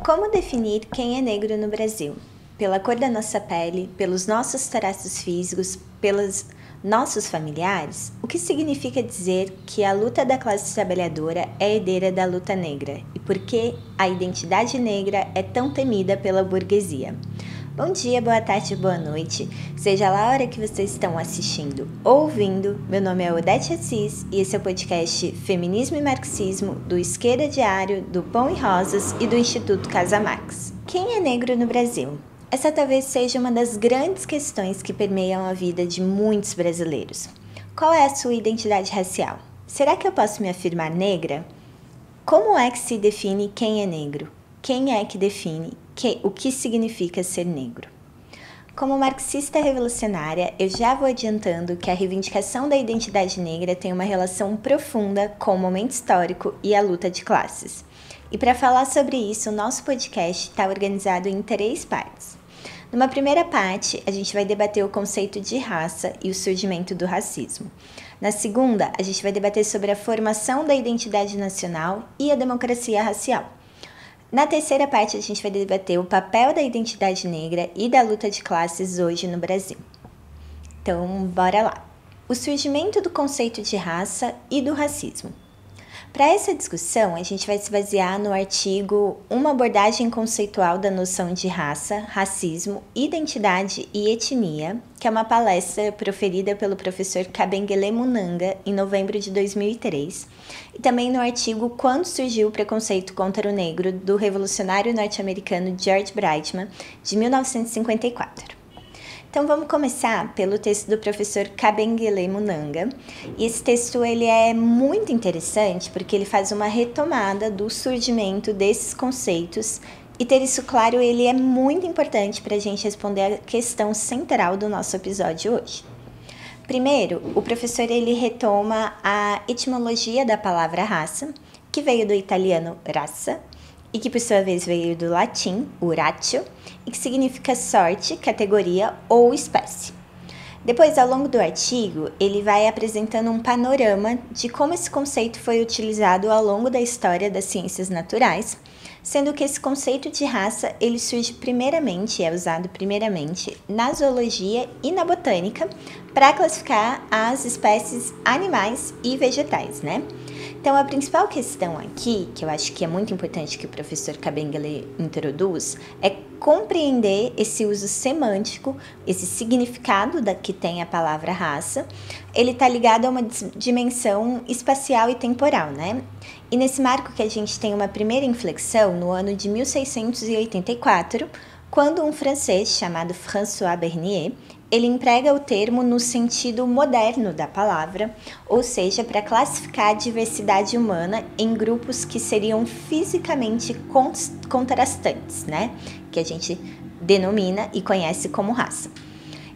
Como definir quem é negro no Brasil? Pela cor da nossa pele, pelos nossos traços físicos, pelos nossos familiares? O que significa dizer que a luta da classe trabalhadora é herdeira da luta negra? E por que a identidade negra é tão temida pela burguesia? Bom dia, boa tarde, boa noite, seja lá a hora que vocês estão assistindo ou ouvindo. Meu nome é Odete Assis e esse é o podcast Feminismo e Marxismo do Esquerda Diário, do Pão e Rosas e do Instituto Casa Marx. Quem é negro no Brasil? Essa talvez seja uma das grandes questões que permeiam a vida de muitos brasileiros. Qual é a sua identidade racial? Será que eu posso me afirmar negra? Como é que se define quem é negro? Quem é que define o que significa ser negro? Como marxista revolucionária, eu já vou adiantando que a reivindicação da identidade negra tem uma relação profunda com o momento histórico e a luta de classes. E para falar sobre isso, o nosso podcast está organizado em 3 partes. Numa primeira parte, a gente vai debater o conceito de raça e o surgimento do racismo. Na segunda, a gente vai debater sobre a formação da identidade nacional e a democracia racial. Na terceira parte, a gente vai debater o papel da identidade negra e da luta de classes hoje no Brasil. Então, bora lá! O surgimento do conceito de raça e do racismo. Para essa discussão, a gente vai se basear no artigo Uma abordagem conceitual da noção de raça, racismo, identidade e etnia, que é uma palestra proferida pelo professor Kabengele Munanga em novembro de 2003, e também no artigo Quando surgiu o preconceito contra o negro, do revolucionário norte-americano George Breitman, de 1954. Então vamos começar pelo texto do professor Kabengele Munanga. E esse texto ele é muito interessante porque ele faz uma retomada do surgimento desses conceitos, e ter isso claro ele é muito importante para a gente responder a questão central do nosso episódio hoje. Primeiro, o professor ele retoma a etimologia da palavra raça, que veio do italiano razza, e que por sua vez veio do latim, uratio, e que significa sorte, categoria ou espécie. Depois, ao longo do artigo, ele vai apresentando um panorama de como esse conceito foi utilizado ao longo da história das ciências naturais, sendo que esse conceito de raça ele surge primeiramente, é usado primeiramente na zoologia e na botânica para classificar as espécies animais e vegetais, né? Então, a principal questão aqui, que eu acho que é muito importante que o professor Kabengele introduz, é compreender esse uso semântico, esse significado que tem a palavra raça. Ele está ligado a uma dimensão espacial e temporal, né? E nesse marco que a gente tem uma primeira inflexão no ano de 1684, quando um francês chamado François Bernier, ele emprega o termo no sentido moderno da palavra, ou seja, para classificar a diversidade humana em grupos que seriam fisicamente contrastantes, né? Que a gente denomina e conhece como raça.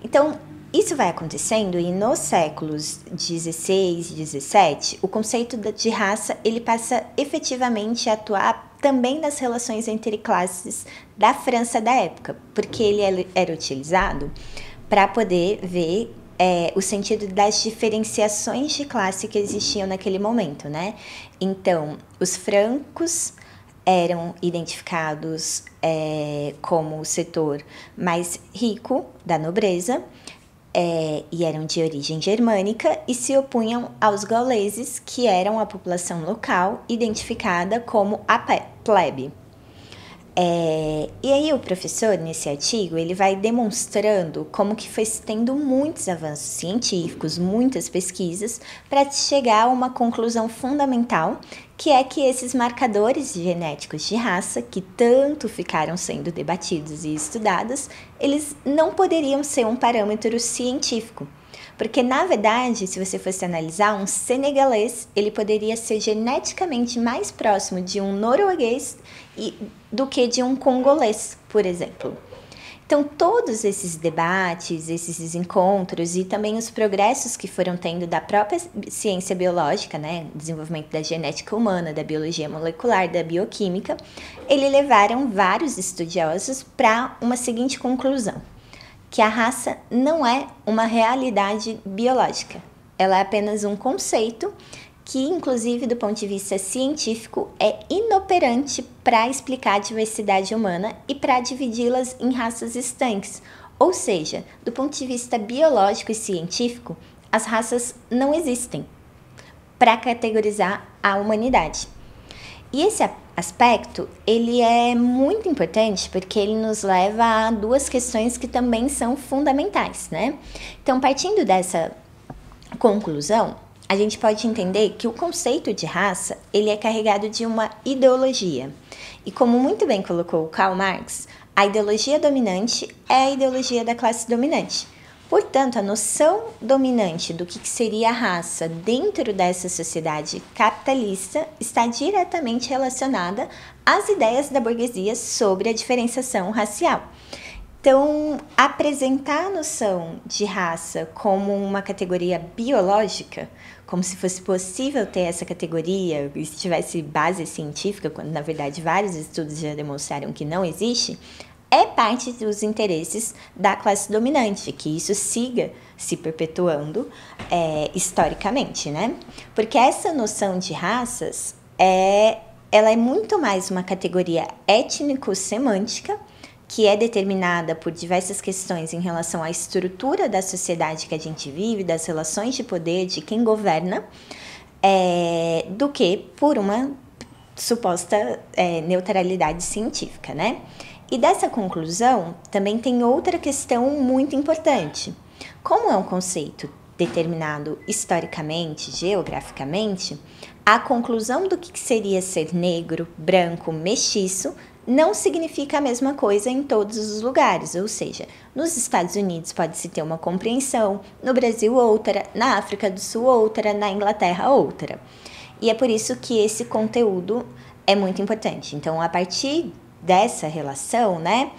Então, isso vai acontecendo e nos séculos 16 e 17, o conceito de raça ele passa efetivamente a atuar também nas relações entre classes da França da época, porque ele era utilizado para poder ver o sentido das diferenciações de classe que existiam naquele momento, né? Então, os francos eram identificados como o setor mais rico da nobreza, e eram de origem germânica e se opunham aos gauleses, que eram a população local identificada como a plebe. E aí o professor, nesse artigo, ele vai demonstrando como que foi tendo muitos avanços científicos, muitas pesquisas, para chegar a uma conclusão fundamental, que é que esses marcadores genéticos de raça, que tanto ficaram sendo debatidos e estudados, eles não poderiam ser um parâmetro científico. Porque, na verdade, se você fosse analisar, um senegalês, ele poderia ser geneticamente mais próximo de um norueguês do que de um congolês, por exemplo. Então, todos esses debates, esses encontros e também os progressos que foram tendo da própria ciência biológica, né, desenvolvimento da genética humana, da biologia molecular, da bioquímica, eles levaram vários estudiosos para uma seguinte conclusão: que a raça não é uma realidade biológica, ela é apenas um conceito que, inclusive, do ponto de vista científico, é inoperante para explicar a diversidade humana e para dividi-las em raças estanques. Ou seja, do ponto de vista biológico e científico, as raças não existem para categorizar a humanidade. E esse aspecto, ele é muito importante porque ele nos leva a duas questões que também são fundamentais, né? Então, partindo dessa conclusão, a gente pode entender que o conceito de raça, ele é carregado de uma ideologia. E como muito bem colocou Karl Marx, a ideologia dominante é a ideologia da classe dominante. Portanto, a noção dominante do que seria a raça dentro dessa sociedade capitalista está diretamente relacionada às ideias da burguesia sobre a diferenciação racial. Então, apresentar a noção de raça como uma categoria biológica, como se fosse possível ter essa categoria e se tivesse base científica, quando na verdade vários estudos já demonstraram que não existe, é parte dos interesses da classe dominante, que isso siga se perpetuando historicamente, né? Porque essa noção de raças, ela é muito mais uma categoria étnico-semântica, que é determinada por diversas questões em relação à estrutura da sociedade que a gente vive, das relações de poder, de quem governa, do que por uma suposta neutralidade científica, né? E dessa conclusão, também tem outra questão muito importante. Como é um conceito determinado historicamente, geograficamente, a conclusão do que seria ser negro, branco, mestiço não significa a mesma coisa em todos os lugares, ou seja, nos Estados Unidos pode-se ter uma compreensão, no Brasil outra, na África do Sul outra, na Inglaterra outra. E é por isso que esse conteúdo é muito importante. Então, a partir dessa relação, né,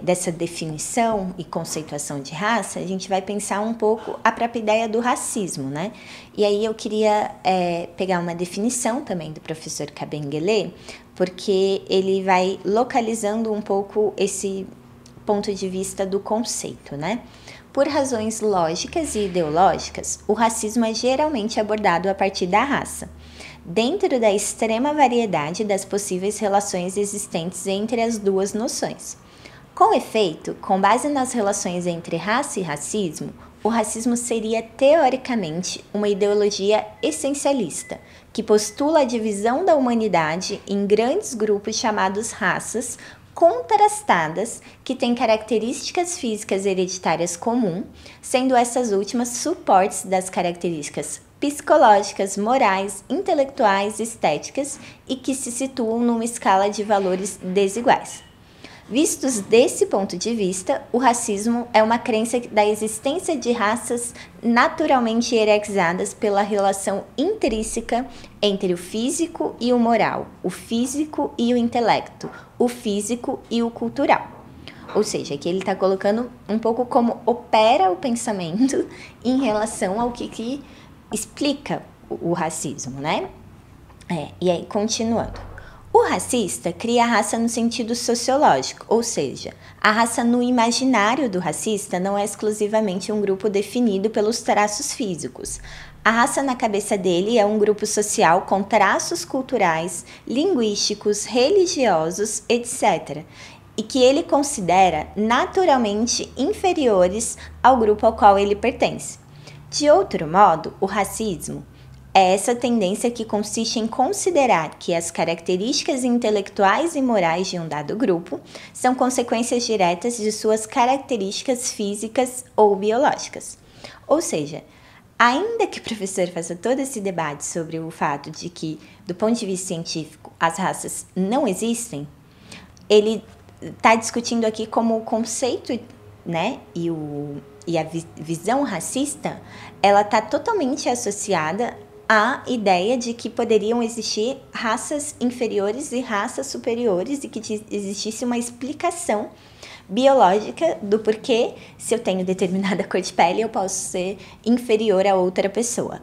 dessa definição e conceituação de raça, a gente vai pensar um pouco a própria ideia do racismo, né? E aí eu queria pegar uma definição também do professor Kabengele, porque ele vai localizando um pouco esse ponto de vista do conceito, né? Por razões lógicas e ideológicas, o racismo é geralmente abordado a partir da raça, dentro da extrema variedade das possíveis relações existentes entre as duas noções. Com efeito, com base nas relações entre raça e racismo, o racismo seria teoricamente uma ideologia essencialista, que postula a divisão da humanidade em grandes grupos chamados raças, contrastadas, que têm características físicas hereditárias comuns, sendo essas últimas suportes das características psicológicas, morais, intelectuais, estéticas e que se situam numa escala de valores desiguais. Vistos desse ponto de vista, o racismo é uma crença da existência de raças naturalmente hierarquizadas pela relação intrínseca entre o físico e o moral, o físico e o intelecto, o físico e o cultural. Ou seja, aqui ele está colocando um pouco como opera o pensamento em relação ao que explica o racismo, né? E aí, continuando. O racista cria a raça no sentido sociológico, ou seja, a raça no imaginário do racista não é exclusivamente um grupo definido pelos traços físicos. A raça na cabeça dele é um grupo social com traços culturais, linguísticos, religiosos, etc., e que ele considera naturalmente inferiores ao grupo ao qual ele pertence. De outro modo, o racismo é essa tendência que consiste em considerar que as características intelectuais e morais de um dado grupo são consequências diretas de suas características físicas ou biológicas. Ou seja, ainda que o professor faça todo esse debate sobre o fato de que, do ponto de vista científico, as raças não existem, ele está discutindo aqui como o conceito, né, e a visão racista, ela está totalmente associada à ideia de que poderiam existir raças inferiores e raças superiores e que existisse uma explicação biológica do porquê, se eu tenho determinada cor de pele, eu posso ser inferior a outra pessoa.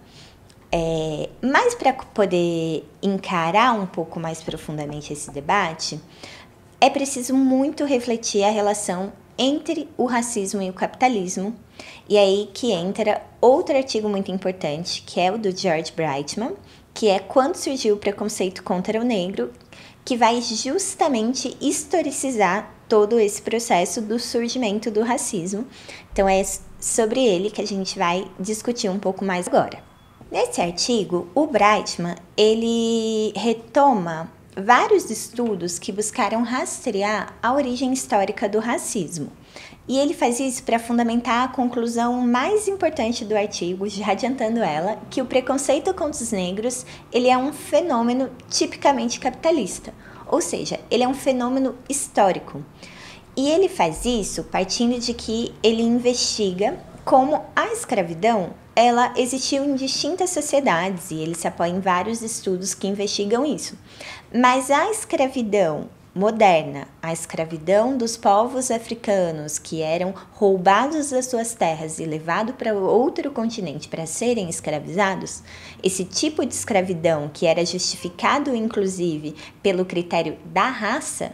Mas para poder encarar um pouco mais profundamente esse debate, é preciso muito refletir a relação entre o racismo e o capitalismo. E aí que entra outro artigo muito importante, que é o do George Brightman, que é Quando Surgiu o Preconceito contra o Negro, que vai justamente historicizar todo esse processo do surgimento do racismo. Então é sobre ele que a gente vai discutir um pouco mais agora. Nesse artigo, o Brightman, ele retoma vários estudos que buscaram rastrear a origem histórica do racismo. E ele faz isso para fundamentar a conclusão mais importante do artigo, já adiantando ela, que o preconceito contra os negros ele é um fenômeno tipicamente capitalista, ou seja, ele é um fenômeno histórico. E ele faz isso partindo de que ele investiga como a escravidão ela existiu em distintas sociedades e ele se apoia em vários estudos que investigam isso. Mas a escravidão moderna, a escravidão dos povos africanos que eram roubados das suas terras e levados para outro continente para serem escravizados, esse tipo de escravidão que era justificado inclusive pelo critério da raça,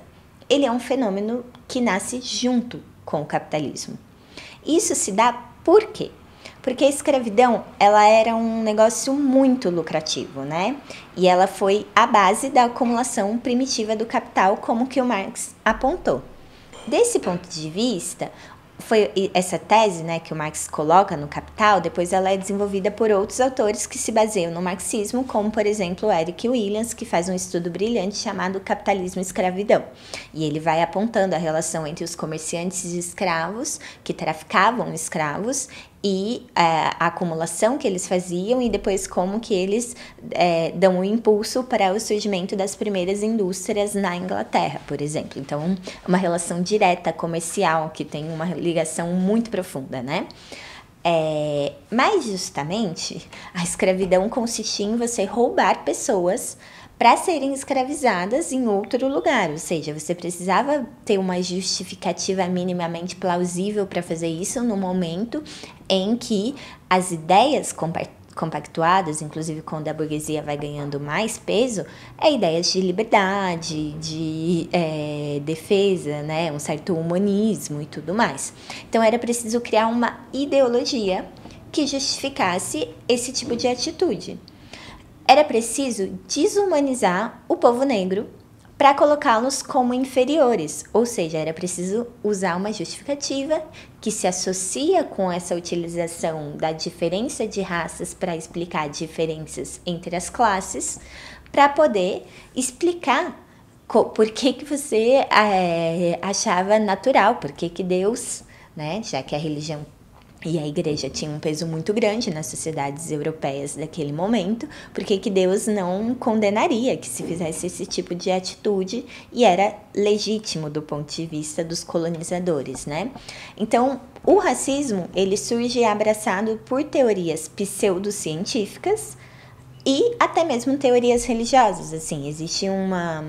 ele é um fenômeno que nasce junto com o capitalismo. Isso se dá por quê? Porque a escravidão, ela era um negócio muito lucrativo, né? E ela foi a base da acumulação primitiva do capital, como que o Marx apontou. Desse ponto de vista, foi essa tese, né, que o Marx coloca no Capital, depois ela é desenvolvida por outros autores que se baseiam no marxismo, como, por exemplo, Eric Williams, que faz um estudo brilhante chamado Capitalismo e Escravidão. E ele vai apontando a relação entre os comerciantes de escravos, que traficavam escravos, e a acumulação que eles faziam e depois como que eles dão um impulso para o surgimento das primeiras indústrias na Inglaterra, por exemplo. Então, uma relação direta comercial que tem uma ligação muito profunda, né? Mas justamente a escravidão consistia em você roubar pessoas para serem escravizadas em outro lugar, ou seja, você precisava ter uma justificativa minimamente plausível para fazer isso no momento em que as ideias compactuadas, inclusive quando a burguesia vai ganhando mais peso, ideias de liberdade, de defesa, né, um certo humanismo e tudo mais. Então era preciso criar uma ideologia que justificasse esse tipo de atitude. Era preciso desumanizar o povo negro para colocá-los como inferiores, ou seja, era preciso usar uma justificativa que se associa com essa utilização da diferença de raças para explicar diferenças entre as classes, para poder explicar por que você achava natural, por que Deus, né, já que a religião e a igreja tinha um peso muito grande nas sociedades europeias daquele momento, porque que Deus não condenaria que se fizesse esse tipo de atitude e era legítimo do ponto de vista dos colonizadores, né? Então, o racismo, ele surge abraçado por teorias pseudocientíficas e até mesmo teorias religiosas, assim, existe uma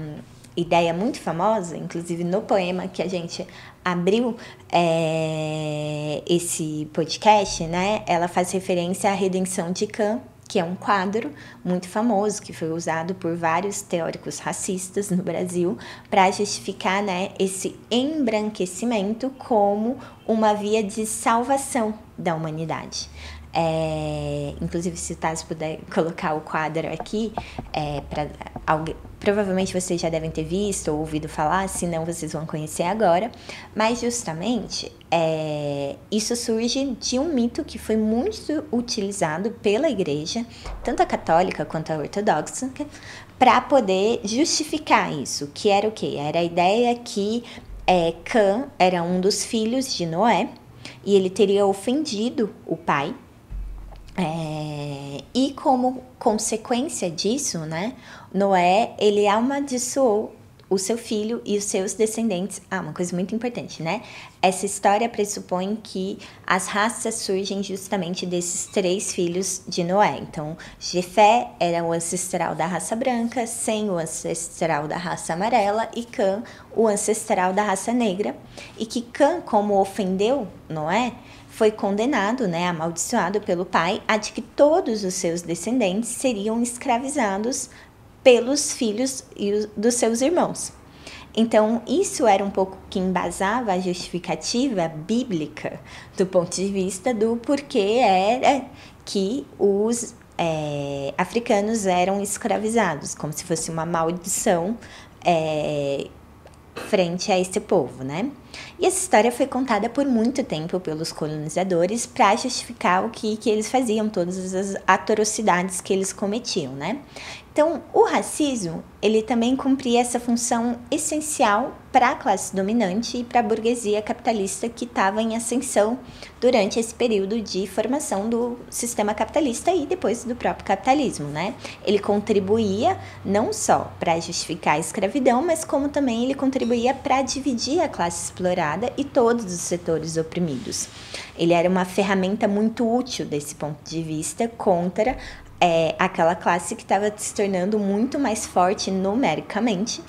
ideia muito famosa, inclusive no poema que a gente abriu esse podcast, né? Ela faz referência à Redenção de Kant, que é um quadro muito famoso que foi usado por vários teóricos racistas no Brasil para justificar, né, esse embranquecimento como uma via de salvação da humanidade. Inclusive, se o Taz puder colocar o quadro aqui, provavelmente vocês já devem ter visto ou ouvido falar, se não vocês vão conhecer agora, mas justamente isso surge de um mito que foi muito utilizado pela igreja, tanto a católica quanto a ortodoxa, para poder justificar isso, que era o quê? Era a ideia que Cã era um dos filhos de Noé e ele teria ofendido o pai. E como consequência disso, né, Noé, ele amaldiçoou o seu filho e os seus descendentes. Uma coisa muito importante, né? Essa história pressupõe que as raças surgem justamente desses 3 filhos de Noé. Então, Jefé era o ancestral da raça branca, Sem o ancestral da raça amarela e Cã o ancestral da raça negra. E que Cã, como ofendeu Noé, foi condenado, né, amaldiçoado pelo pai, a de que todos os seus descendentes seriam escravizados pelos filhos dos seus irmãos. Então, isso era um pouco que embasava a justificativa bíblica do ponto de vista do porquê era que os africanos eram escravizados, como se fosse uma maldição frente a esse povo, né? E essa história foi contada por muito tempo pelos colonizadores para justificar o que eles faziam, todas as atrocidades que eles cometiam, né? Então, o racismo, ele também cumpria essa função essencial para a classe dominante e para a burguesia capitalista que estava em ascensão durante esse período de formação do sistema capitalista e depois do próprio capitalismo, né? Ele contribuía não só para justificar a escravidão, mas como também ele contribuía para dividir a classe explorada e todos os setores oprimidos. Ele era uma ferramenta muito útil desse ponto de vista contra aquela classe que estava se tornando muito mais forte numericamente,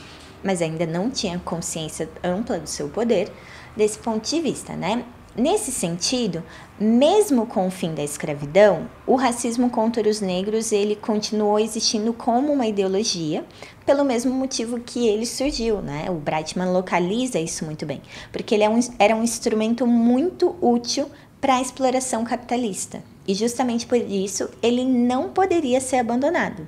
mas ainda não tinha consciência ampla do seu poder desse ponto de vista, né? Nesse sentido, mesmo com o fim da escravidão, o racismo contra os negros ele continuou existindo como uma ideologia, pelo mesmo motivo que ele surgiu, né? O Breitman localiza isso muito bem, porque ele era um instrumento muito útil para a exploração capitalista. E justamente por isso ele não poderia ser abandonado.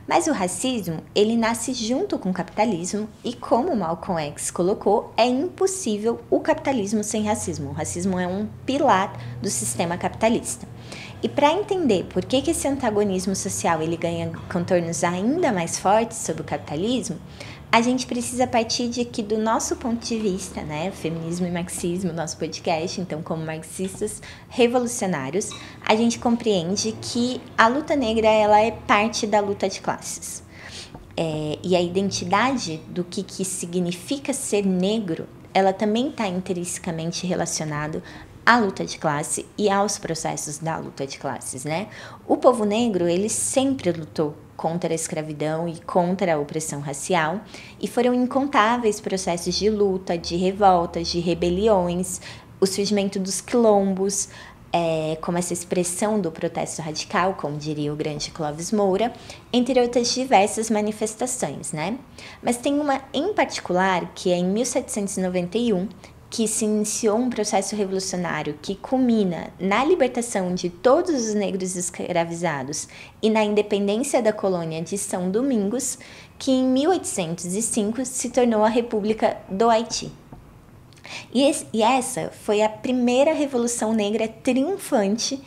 Mas o racismo, ele nasce junto com o capitalismo e como Malcolm X colocou, é impossível o capitalismo sem racismo. O racismo é um pilar do sistema capitalista. E para entender por que esse antagonismo social ele ganha contornos ainda mais fortes sobre o capitalismo, a gente precisa partir de que do nosso ponto de vista, né, feminismo e marxismo, nosso podcast, então como marxistas revolucionários, a gente compreende que a luta negra ela é parte da luta de classes. E a identidade do que significa ser negro, ela também está intrinsecamente relacionado à luta de classe e aos processos da luta de classes, né? O povo negro, ele sempre lutou contra a escravidão e contra a opressão racial, e foram incontáveis processos de luta, de revoltas, de rebeliões, o surgimento dos quilombos, como essa expressão do protesto radical, como diria o grande Clóvis Moura, entre outras diversas manifestações, né? Mas tem uma em particular, que é em 1791, que se iniciou um processo revolucionário que culmina na libertação de todos os negros escravizados e na independência da colônia de São Domingos, que em 1805 se tornou a República do Haiti. E essa foi a primeira revolução negra triunfante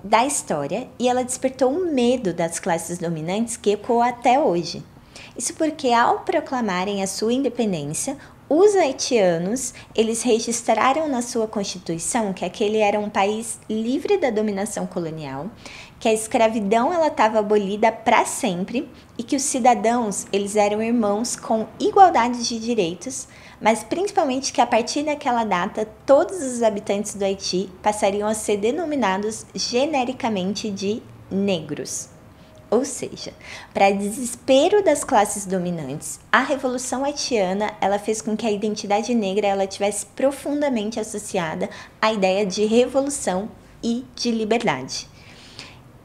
da história e ela despertou o medo das classes dominantes que ecoa até hoje. Isso porque, ao proclamarem a sua independência, os haitianos, eles registraram na sua Constituição que aquele era um país livre da dominação colonial, que a escravidão ela estava abolida para sempre e que os cidadãos, eles eram irmãos com igualdade de direitos, mas principalmente que a partir daquela data, todos os habitantes do Haiti passariam a ser denominados genericamente de negros. Ou seja, para desespero das classes dominantes, a Revolução Haitiana ela fez com que a identidade negra ela tivesse profundamente associada à ideia de revolução e de liberdade.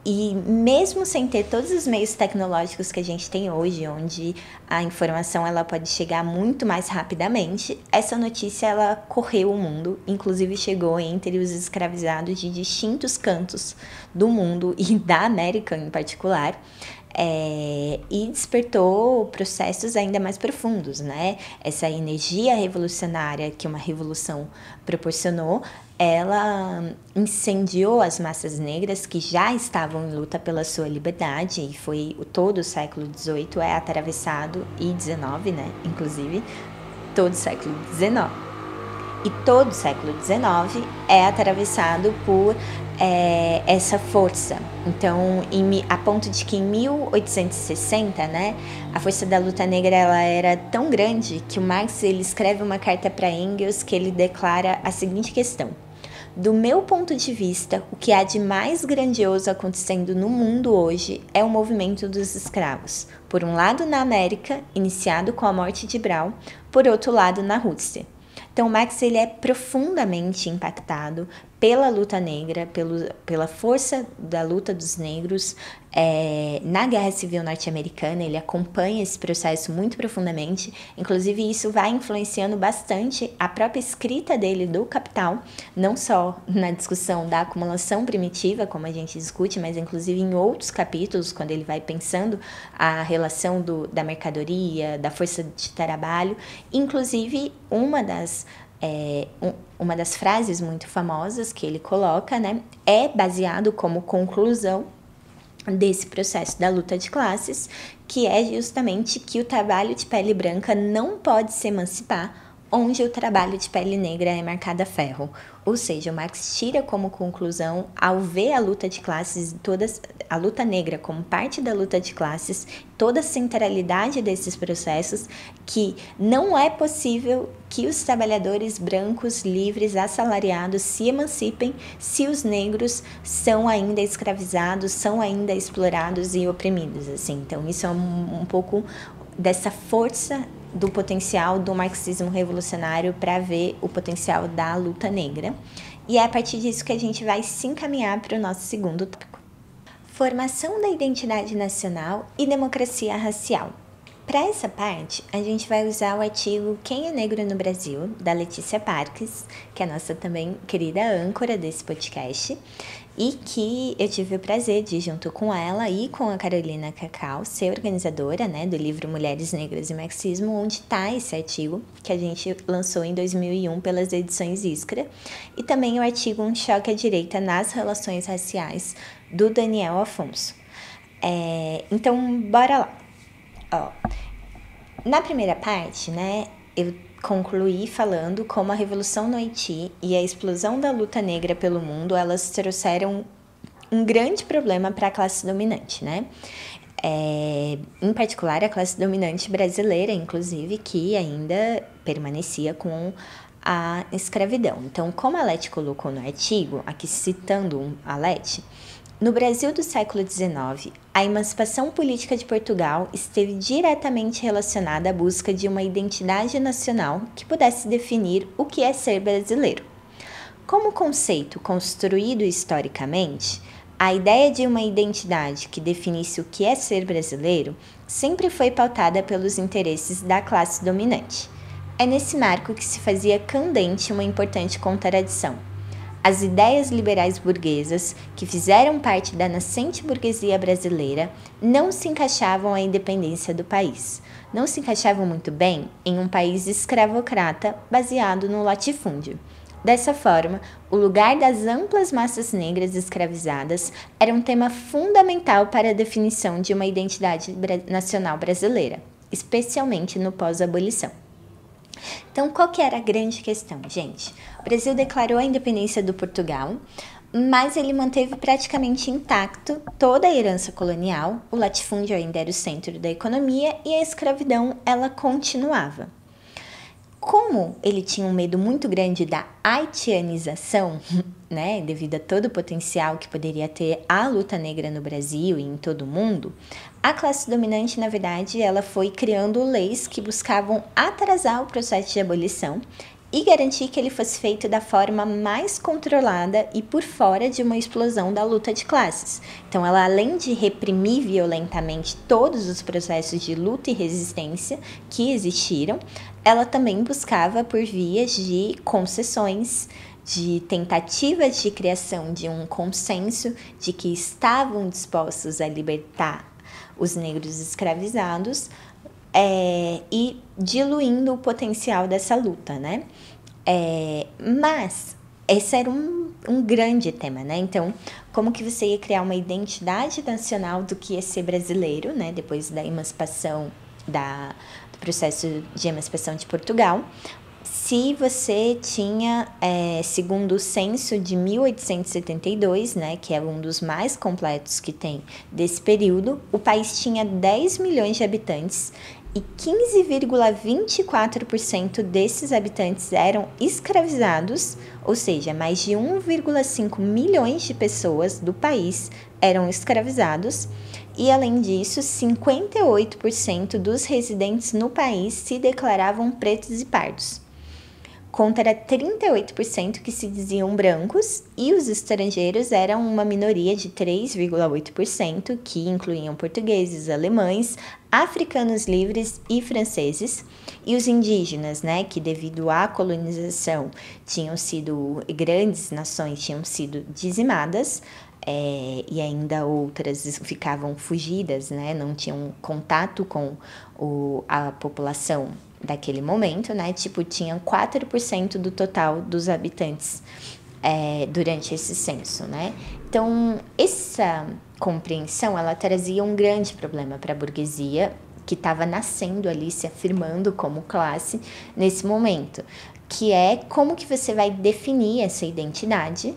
E mesmo sem ter todos os meios tecnológicos que a gente tem hoje, onde a informação ela pode chegar muito mais rapidamente, essa notícia ela correu o mundo, inclusive chegou entre os escravizados de distintos cantos do mundo e da América em particular, e despertou processos ainda mais profundos, né? Essa energia revolucionária que uma revolução proporcionou, ela incendiou as massas negras que já estavam em luta pela sua liberdade, e foi todo o século XVIII é atravessado, e XIX, né? Inclusive, todo o século XIX. E todo o século XIX é atravessado por essa força. Então, a ponto de que em 1860, né, a força da luta negra ela era tão grande que o Marx ele escreve uma carta para Engels que ele declara a seguinte questão: do meu ponto de vista, o que há de mais grandioso acontecendo no mundo hoje é o movimento dos escravos. Por um lado na América, iniciado com a morte de Brown, por outro lado na Rússia. Então, Marx ele é profundamente impactado pela luta negra, pela força da luta dos negros na Guerra Civil Norte-Americana. Ele acompanha esse processo muito profundamente, inclusive isso vai influenciando bastante a própria escrita dele do Capital, não só na discussão da acumulação primitiva, como a gente discute, mas inclusive em outros capítulos, quando ele vai pensando a relação da mercadoria, da força de trabalho. Inclusive, uma das frases muito famosas que ele coloca, né, é baseado como conclusão desse processo da luta de classes, que é justamente que o trabalho de pele branca não pode se emancipar onde o trabalho de pele negra é marcado a ferro. Ou seja, o Marx tira como conclusão, ao ver a luta de classes, a luta negra como parte da luta de classes, toda a centralidade desses processos, que não é possível que os trabalhadores brancos, livres, assalariados se emancipem se os negros são ainda escravizados, são ainda explorados e oprimidos, assim. Então, isso é um pouco dessa força do potencial do marxismo revolucionário para ver o potencial da luta negra. E é a partir disso que a gente vai se encaminhar para o nosso segundo tópico. Formação da identidade nacional e democracia racial. Para essa parte, a gente vai usar o artigo Quem é Negro no Brasil, da Letícia Parques, que é a nossa também querida âncora desse podcast, e que eu tive o prazer de, junto com ela e com a Carolina Cacau, ser organizadora, né, do livro Mulheres Negras e Marxismo, onde está esse artigo, que a gente lançou em 2001 pelas edições Iskra, e também o artigo Um Choque à Direita nas Relações Raciais, do Daniel Afonso. Então, bora lá. Na primeira parte, né, eu concluí falando como a Revolução no Haiti e a explosão da luta negra pelo mundo, elas trouxeram um grande problema para a classe dominante, né? Em particular, a classe dominante brasileira, inclusive, que ainda permanecia com a escravidão. Então, como a Leti colocou no artigo, aqui citando a Leti, no Brasil do século XIX, a emancipação política de Portugal esteve diretamente relacionada à busca de uma identidade nacional que pudesse definir o que é ser brasileiro. Como conceito construído historicamente, a ideia de uma identidade que definisse o que é ser brasileiro sempre foi pautada pelos interesses da classe dominante. É nesse marco que se fazia candente uma importante contradição. As ideias liberais burguesas, que fizeram parte da nascente burguesia brasileira, não se encaixavam à independência do país. Não se encaixavam muito bem em um país escravocrata baseado no latifúndio. Dessa forma, o lugar das amplas massas negras escravizadas era um tema fundamental para a definição de uma identidade nacional brasileira, especialmente no pós-abolição. Então, qual que era a grande questão, gente? O Brasil declarou a independência do Portugal, mas ele manteve praticamente intacto toda a herança colonial, o latifúndio ainda era o centro da economia e a escravidão, ela continuava. Como ele tinha um medo muito grande da haitianização, né, devido a todo o potencial que poderia ter a luta negra no Brasil e em todo o mundo, a classe dominante, na verdade, ela foi criando leis que buscavam atrasar o processo de abolição e garantir que ele fosse feito da forma mais controlada e por fora de uma explosão da luta de classes. Então, ela, além de reprimir violentamente todos os processos de luta e resistência que existiram, ela também buscava por vias de concessões, de tentativas de criação de um consenso de que estavam dispostos a libertar os negros escravizados, e diluindo o potencial dessa luta, né? Mas esse era um grande tema, né? Então, como que você ia criar uma identidade nacional do que é ser brasileiro, né? Depois da emancipação, do processo de emancipação de Portugal, se você tinha, segundo o censo de 1872, né, que é um dos mais completos que tem desse período, o país tinha 10 milhões de habitantes e 15,24% desses habitantes eram escravizados, ou seja, mais de 1,5 milhões de pessoas do país eram escravizados, e além disso, 58% dos residentes no país se declaravam pretos e pardos. contra 38% que se diziam brancos, e os estrangeiros eram uma minoria de 3,8%, que incluíam portugueses, alemães, africanos livres e franceses. E os indígenas, né, que devido à colonização tinham sido, grandes nações tinham sido dizimadas, e ainda outras ficavam fugidas, né, não tinham contato com a população daquele momento, né, tipo, tinham 4% do total dos habitantes durante esse censo, né. Então, essa compreensão, ela trazia um grande problema para a burguesia, que estava nascendo ali, se afirmando como classe nesse momento, que é como que você vai definir essa identidade,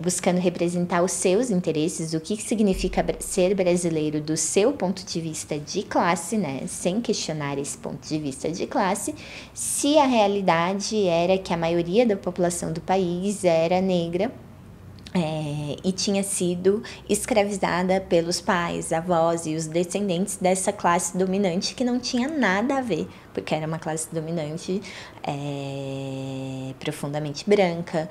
buscando representar os seus interesses, o que significa ser brasileiro do seu ponto de vista de classe, né, sem questionar esse ponto de vista de classe, se a realidade era que a maioria da população do país era negra, e tinha sido escravizada pelos pais, avós e os descendentes dessa classe dominante, que não tinha nada a ver, porque era uma classe dominante profundamente branca,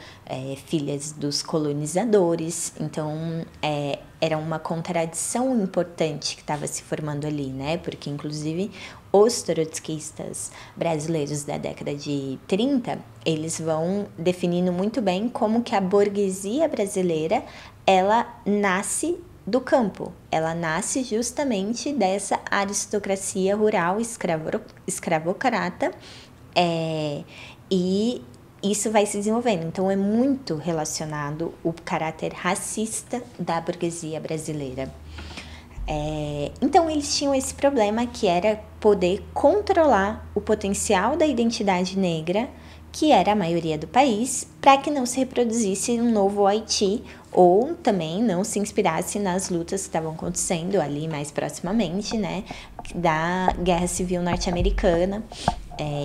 filhas dos colonizadores. Então era uma contradição importante que estava se formando ali, né? Porque inclusive os trotskistas brasileiros da década de 30, eles vão definindo muito bem como que a burguesia brasileira, ela nasce do campo, ela nasce justamente dessa aristocracia rural escravocrata, e isso vai se desenvolvendo. Então é muito relacionado o caráter racista da burguesia brasileira. Então eles tinham esse problema, que era poder controlar o potencial da identidade negra, que era a maioria do país, para que não se reproduzisse um novo Haiti, ou também não se inspirasse nas lutas que estavam acontecendo ali mais proximamente, né, da Guerra Civil Norte-Americana,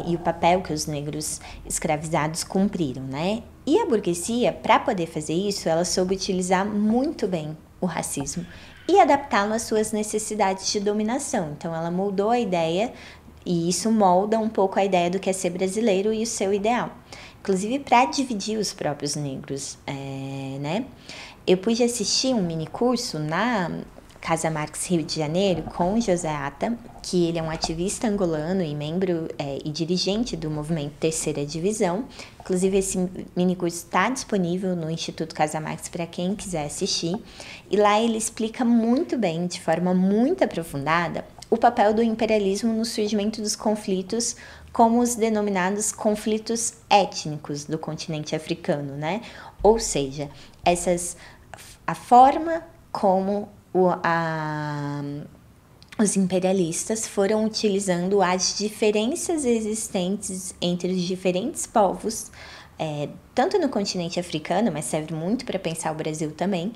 e o papel que os negros escravizados cumpriram, né? E a burguesia, para poder fazer isso, ela soube utilizar muito bem o racismo e adaptá-lo às suas necessidades de dominação. Então ela moldou a ideia, e isso molda um pouco a ideia do que é ser brasileiro e o seu ideal, inclusive para dividir os próprios negros, né? Eu pude assistir um mini curso na Casa Marx Rio de Janeiro com José Atta, que ele é um ativista angolano e membro e dirigente do movimento Terceira Divisão. Inclusive esse mini curso está disponível no Instituto Casa Marx para quem quiser assistir, e lá ele explica muito bem, de forma muito aprofundada, o papel do imperialismo no surgimento dos conflitos, como os denominados conflitos étnicos do continente africano, né? Ou seja, a forma como os imperialistas foram utilizando as diferenças existentes entre os diferentes povos, tanto no continente africano, mas serve muito para pensar o Brasil também,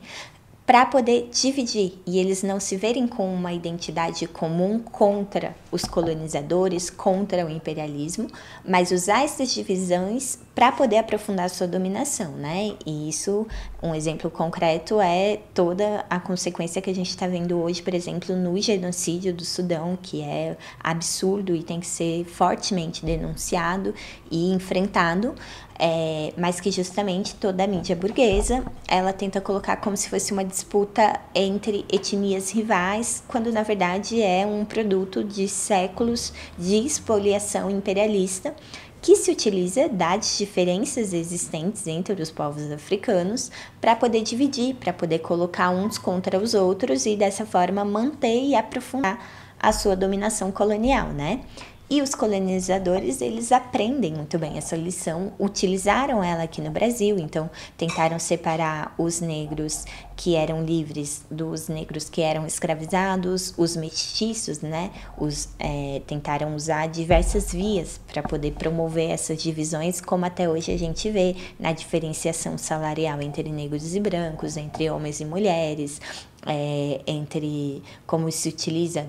para poder dividir, e eles não se verem com uma identidade comum contra os colonizadores, contra o imperialismo, mas usar essas divisões para poder aprofundar sua dominação, né? E isso, um exemplo concreto é toda a consequência que a gente está vendo hoje, por exemplo, no genocídio do Sudão, que é absurdo e tem que ser fortemente denunciado e enfrentado, mas que justamente toda a mídia burguesa, ela tenta colocar como se fosse uma disputa entre etnias rivais, quando na verdade é um produto de séculos de expoliação imperialista, que se utiliza das diferenças existentes entre os povos africanos para poder dividir, para poder colocar uns contra os outros e dessa forma manter e aprofundar a sua dominação colonial, né? E os colonizadores, eles aprendem muito bem essa lição, utilizaram ela aqui no Brasil, então tentaram separar os negros que eram livres dos negros que eram escravizados, os mestiços, né? Tentaram usar diversas vias para poder promover essas divisões, como até hoje a gente vê na diferenciação salarial entre negros e brancos, entre homens e mulheres, entre como se utiliza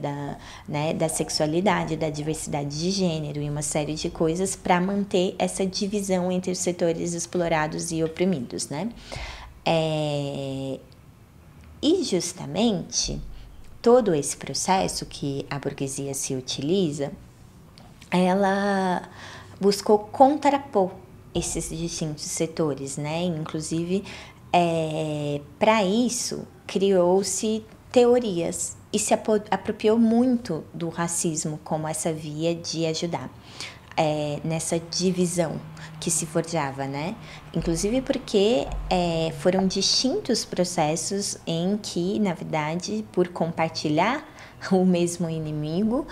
da sexualidade, da diversidade de gênero e uma série de coisas para manter essa divisão entre os setores explorados e oprimidos, né? E justamente todo esse processo que a burguesia se utiliza, ela buscou contrapor esses distintos setores, né? Inclusive, para isso, criou-se teorias e se apropriou muito do racismo como essa via de ajudar nessa divisão que se forjava, né? Inclusive porque foram distintos processos em que, na verdade, por compartilhar o mesmo inimigo,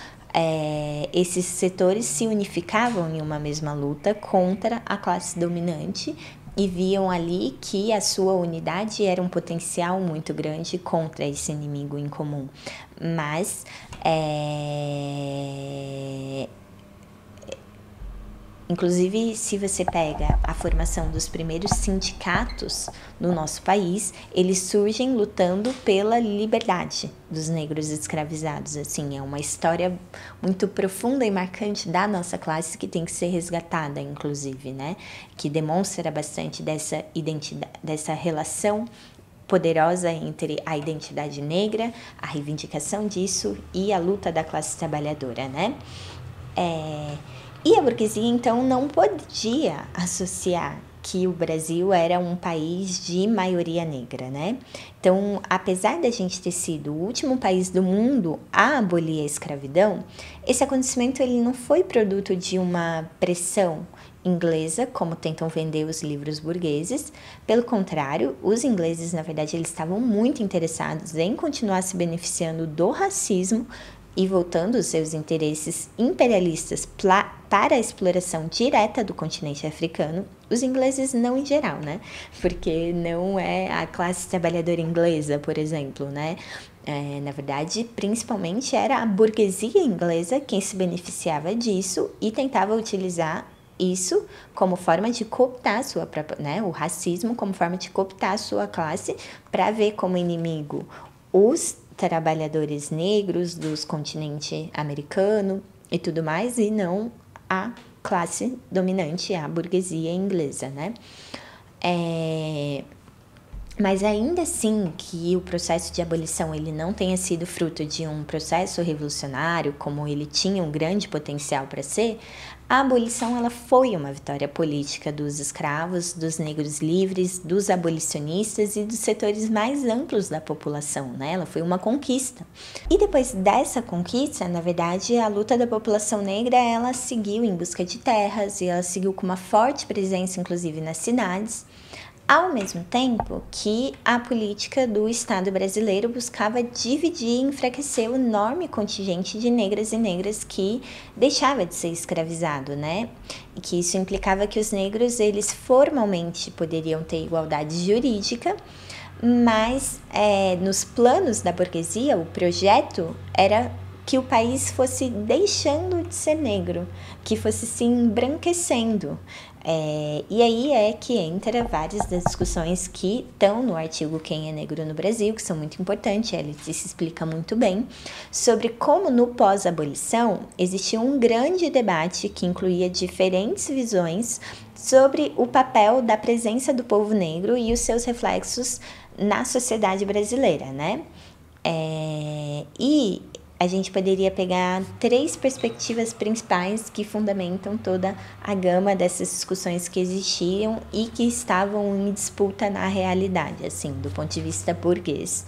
esses setores se unificavam em uma mesma luta contra a classe dominante e viam ali que a sua unidade era um potencial muito grande contra esse inimigo em comum. Mas inclusive, se você pega a formação dos primeiros sindicatos no nosso país, eles surgem lutando pela liberdade dos negros escravizados. Assim, é uma história muito profunda e marcante da nossa classe que tem que ser resgatada, inclusive, né? Que demonstra bastante dessa identidade, dessa relação poderosa entre a identidade negra, a reivindicação disso e a luta da classe trabalhadora, né? E a burguesia, então, não podia associar que o Brasil era um país de maioria negra, né? Então, apesar da gente ter sido o último país do mundo a abolir a escravidão, esse acontecimento ele não foi produto de uma pressão inglesa, como tentam vender os livros burgueses. Pelo contrário, os ingleses, na verdade, eles estavam muito interessados em continuar se beneficiando do racismo e voltando os seus interesses imperialistas para a exploração direta do continente africano, os ingleses não em geral, né? Porque não é a classe trabalhadora inglesa, por exemplo, né? Na verdade, principalmente era a burguesia inglesa quem se beneficiava disso e tentava utilizar isso como forma de cooptar a sua própria, né? O racismo como forma de cooptar a sua classe para ver como inimigo os trabalhadores negros dos continente americano e tudo mais, e não a classe dominante, a burguesia inglesa, né? Mas ainda assim que o processo de abolição ele não tenha sido fruto de um processo revolucionário, como ele tinha um grande potencial para ser, a abolição ela foi uma vitória política dos escravos, dos negros livres, dos abolicionistas e dos setores mais amplos da população, né? Ela foi uma conquista. E depois dessa conquista, na verdade, a luta da população negra, ela seguiu em busca de terras e ela seguiu com uma forte presença, inclusive, nas cidades, ao mesmo tempo que a política do Estado brasileiro buscava dividir e enfraquecer o enorme contingente de negras e negras que deixava de ser escravizado, né? E que isso implicava que os negros, eles formalmente poderiam ter igualdade jurídica, mas nos planos da burguesia, o projeto era que o país fosse deixando de ser negro, que fosse se embranquecendo. E aí é que entra várias das discussões que estão no artigo Quem é Negro no Brasil, que são muito importantes, a Letícia explica muito bem, sobre como no pós-abolição existia um grande debate que incluía diferentes visões sobre o papel da presença do povo negro e os seus reflexos na sociedade brasileira, né? E a gente poderia pegar 3 perspectivas principais que fundamentam toda a gama dessas discussões que existiam e que estavam em disputa na realidade, assim, do ponto de vista burguês.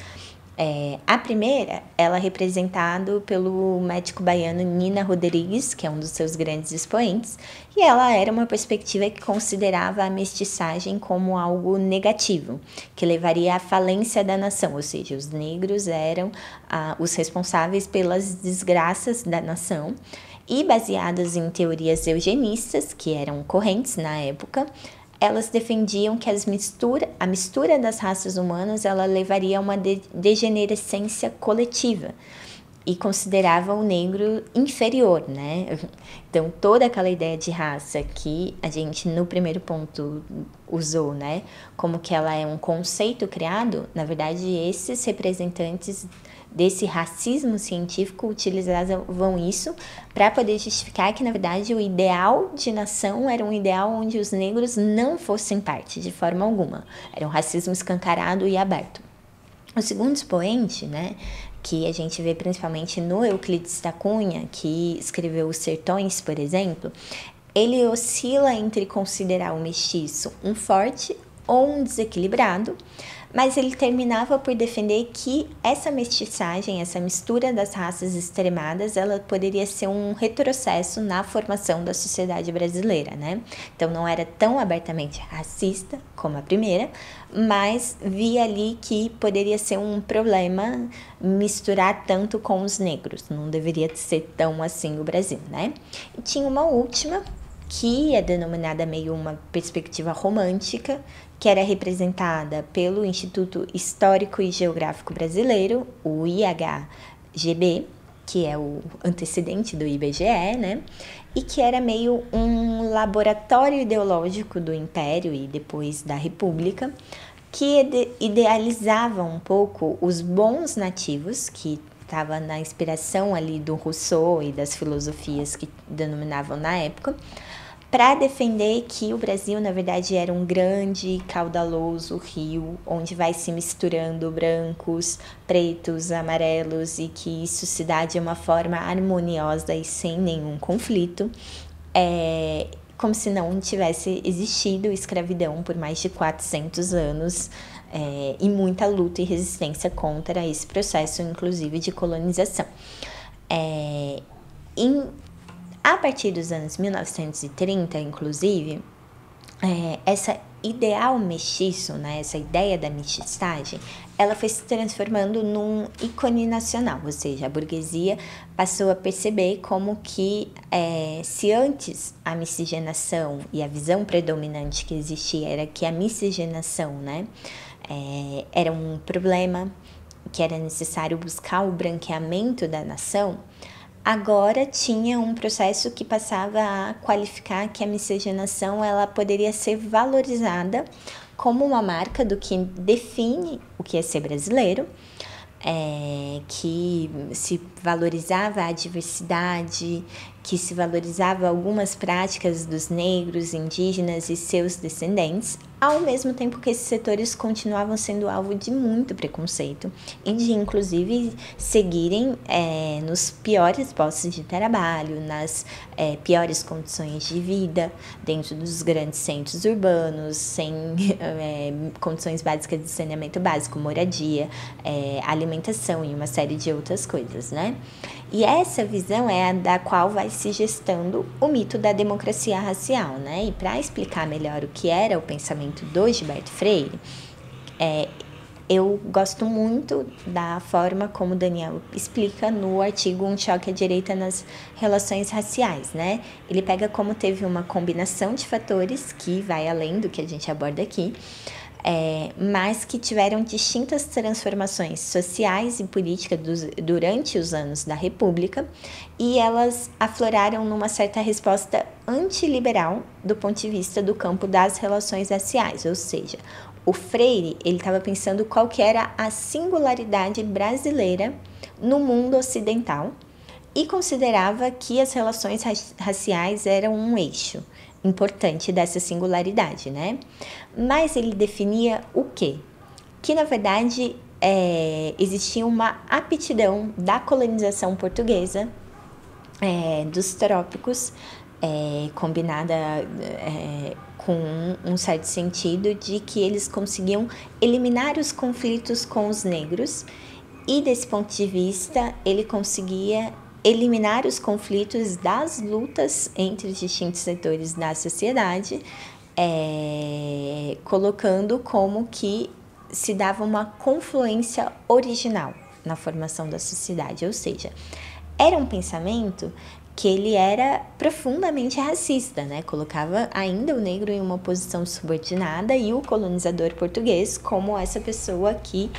A primeira, ela é representada pelo médico baiano Nina Rodrigues, que é um dos seus grandes expoentes, e ela era uma perspectiva que considerava a mestiçagem como algo negativo, que levaria à falência da nação, ou seja, os negros eram os responsáveis pelas desgraças da nação, e baseadas em teorias eugenistas, que eram correntes na época, elas defendiam que a mistura das raças humanas ela levaria a uma degenerescência coletiva e consideravam o negro inferior, né? Então, toda aquela ideia de raça que a gente no primeiro ponto usou, né? Como que ela é um conceito criado, na verdade, esses representantes desse racismo científico utilizavam isso para poder justificar que, na verdade, o ideal de nação era um ideal onde os negros não fossem parte de forma alguma. Era um racismo escancarado e aberto. O segundo expoente, né, que a gente vê principalmente no Euclides da Cunha, que escreveu Os Sertões, por exemplo, ele oscila entre considerar o mestiço um forte ou um desequilibrado, mas ele terminava por defender que essa mestiçagem, essa mistura das raças extremadas, ela poderia ser um retrocesso na formação da sociedade brasileira, né? Então não era tão abertamente racista como a primeira, mas via ali que poderia ser um problema misturar tanto com os negros, não deveria ser tão assim o Brasil, né? E tinha uma última, que é denominada meio uma perspectiva romântica, que era representada pelo Instituto Histórico e Geográfico Brasileiro, o IHGB, que é o antecedente do IBGE, né? E que era meio um laboratório ideológico do Império e depois da República, que idealizava um pouco os bons nativos, que estava na inspiração ali do Rousseau e das filosofias que denominavam na época, para defender que o Brasil, na verdade, era um grande e caudaloso rio, onde vai se misturando brancos, pretos, amarelos, e que isso se dá de uma forma harmoniosa e sem nenhum conflito, como se não tivesse existido escravidão por mais de 400 anos, e muita luta e resistência contra esse processo, inclusive de colonização. A partir dos anos 1930, inclusive, essa ideal mestiço, né, essa ideia da mestiçagem, ela foi se transformando num ícone nacional, ou seja, a burguesia passou a perceber como que se antes a miscigenação e a visão predominante que existia era que a miscigenação, né, era um problema, que era necessário buscar o branqueamento da nação, agora tinha um processo que passava a qualificar que a miscigenação ela poderia ser valorizada como uma marca do que define o que é ser brasileiro, que se valorizava a diversidade, que se valorizava algumas práticas dos negros, indígenas e seus descendentes, ao mesmo tempo que esses setores continuavam sendo alvo de muito preconceito e de, inclusive, seguirem nos piores postos de trabalho, nas piores condições de vida, dentro dos grandes centros urbanos, sem condições básicas de saneamento básico, moradia, alimentação e uma série de outras coisas, né? E essa visão é a da qual vai se gestando o mito da democracia racial, né? E para explicar melhor o que era o pensamento do Gilberto Freire, eu gosto muito da forma como Daniel explica no artigo Um Choque à Direita nas Relações Raciais, né? Ele pega como teve uma combinação de fatores que vai além do que a gente aborda aqui, mas que tiveram distintas transformações sociais e políticas durante os anos da República, e elas afloraram numa certa resposta antiliberal do ponto de vista do campo das relações raciais, ou seja, o Freire ele estava pensando qual que era a singularidade brasileira no mundo ocidental e considerava que as relações raciais eram um eixo importante dessa singularidade, né? Mas ele definia o quê? Que, na verdade, existia uma aptidão da colonização portuguesa dos trópicos, combinada com um certo sentido de que eles conseguiam eliminar os conflitos com os negros e, desse ponto de vista, ele conseguia eliminar os conflitos das lutas entre os distintos setores da sociedade, colocando como que se dava uma confluência original na formação da sociedade, ou seja, era um pensamento que ele era profundamente racista, né? Colocava ainda o negro em uma posição subordinada e o colonizador português como essa pessoa que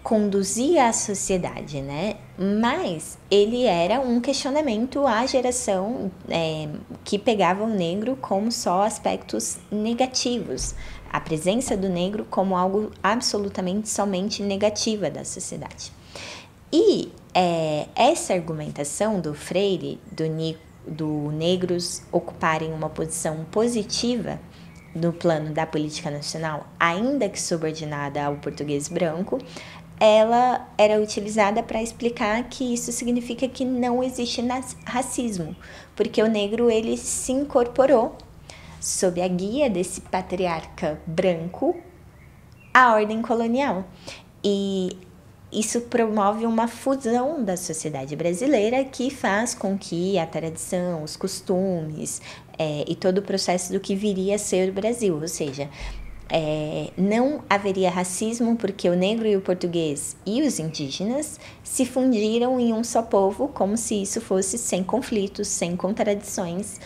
conduzia a sociedade, né? Mas ele era um questionamento à geração que pegava o negro como só aspectos negativos, a presença do negro como algo absolutamente somente negativa da sociedade. E essa argumentação do Freire, do negros ocuparem uma posição positiva no plano da política nacional, ainda que subordinada ao português branco, ela era utilizada para explicar que isso significa que não existe racismo, porque o negro ele se incorporou sob a guia desse patriarca branco à ordem colonial. E isso promove uma fusão da sociedade brasileira que faz com que a tradição, os costumes e todo o processo do que viria a ser o Brasil, ou seja, não haveria racismo porque o negro e o português e os indígenas se fundiram em um só povo, como se isso fosse sem conflitos, sem contradições.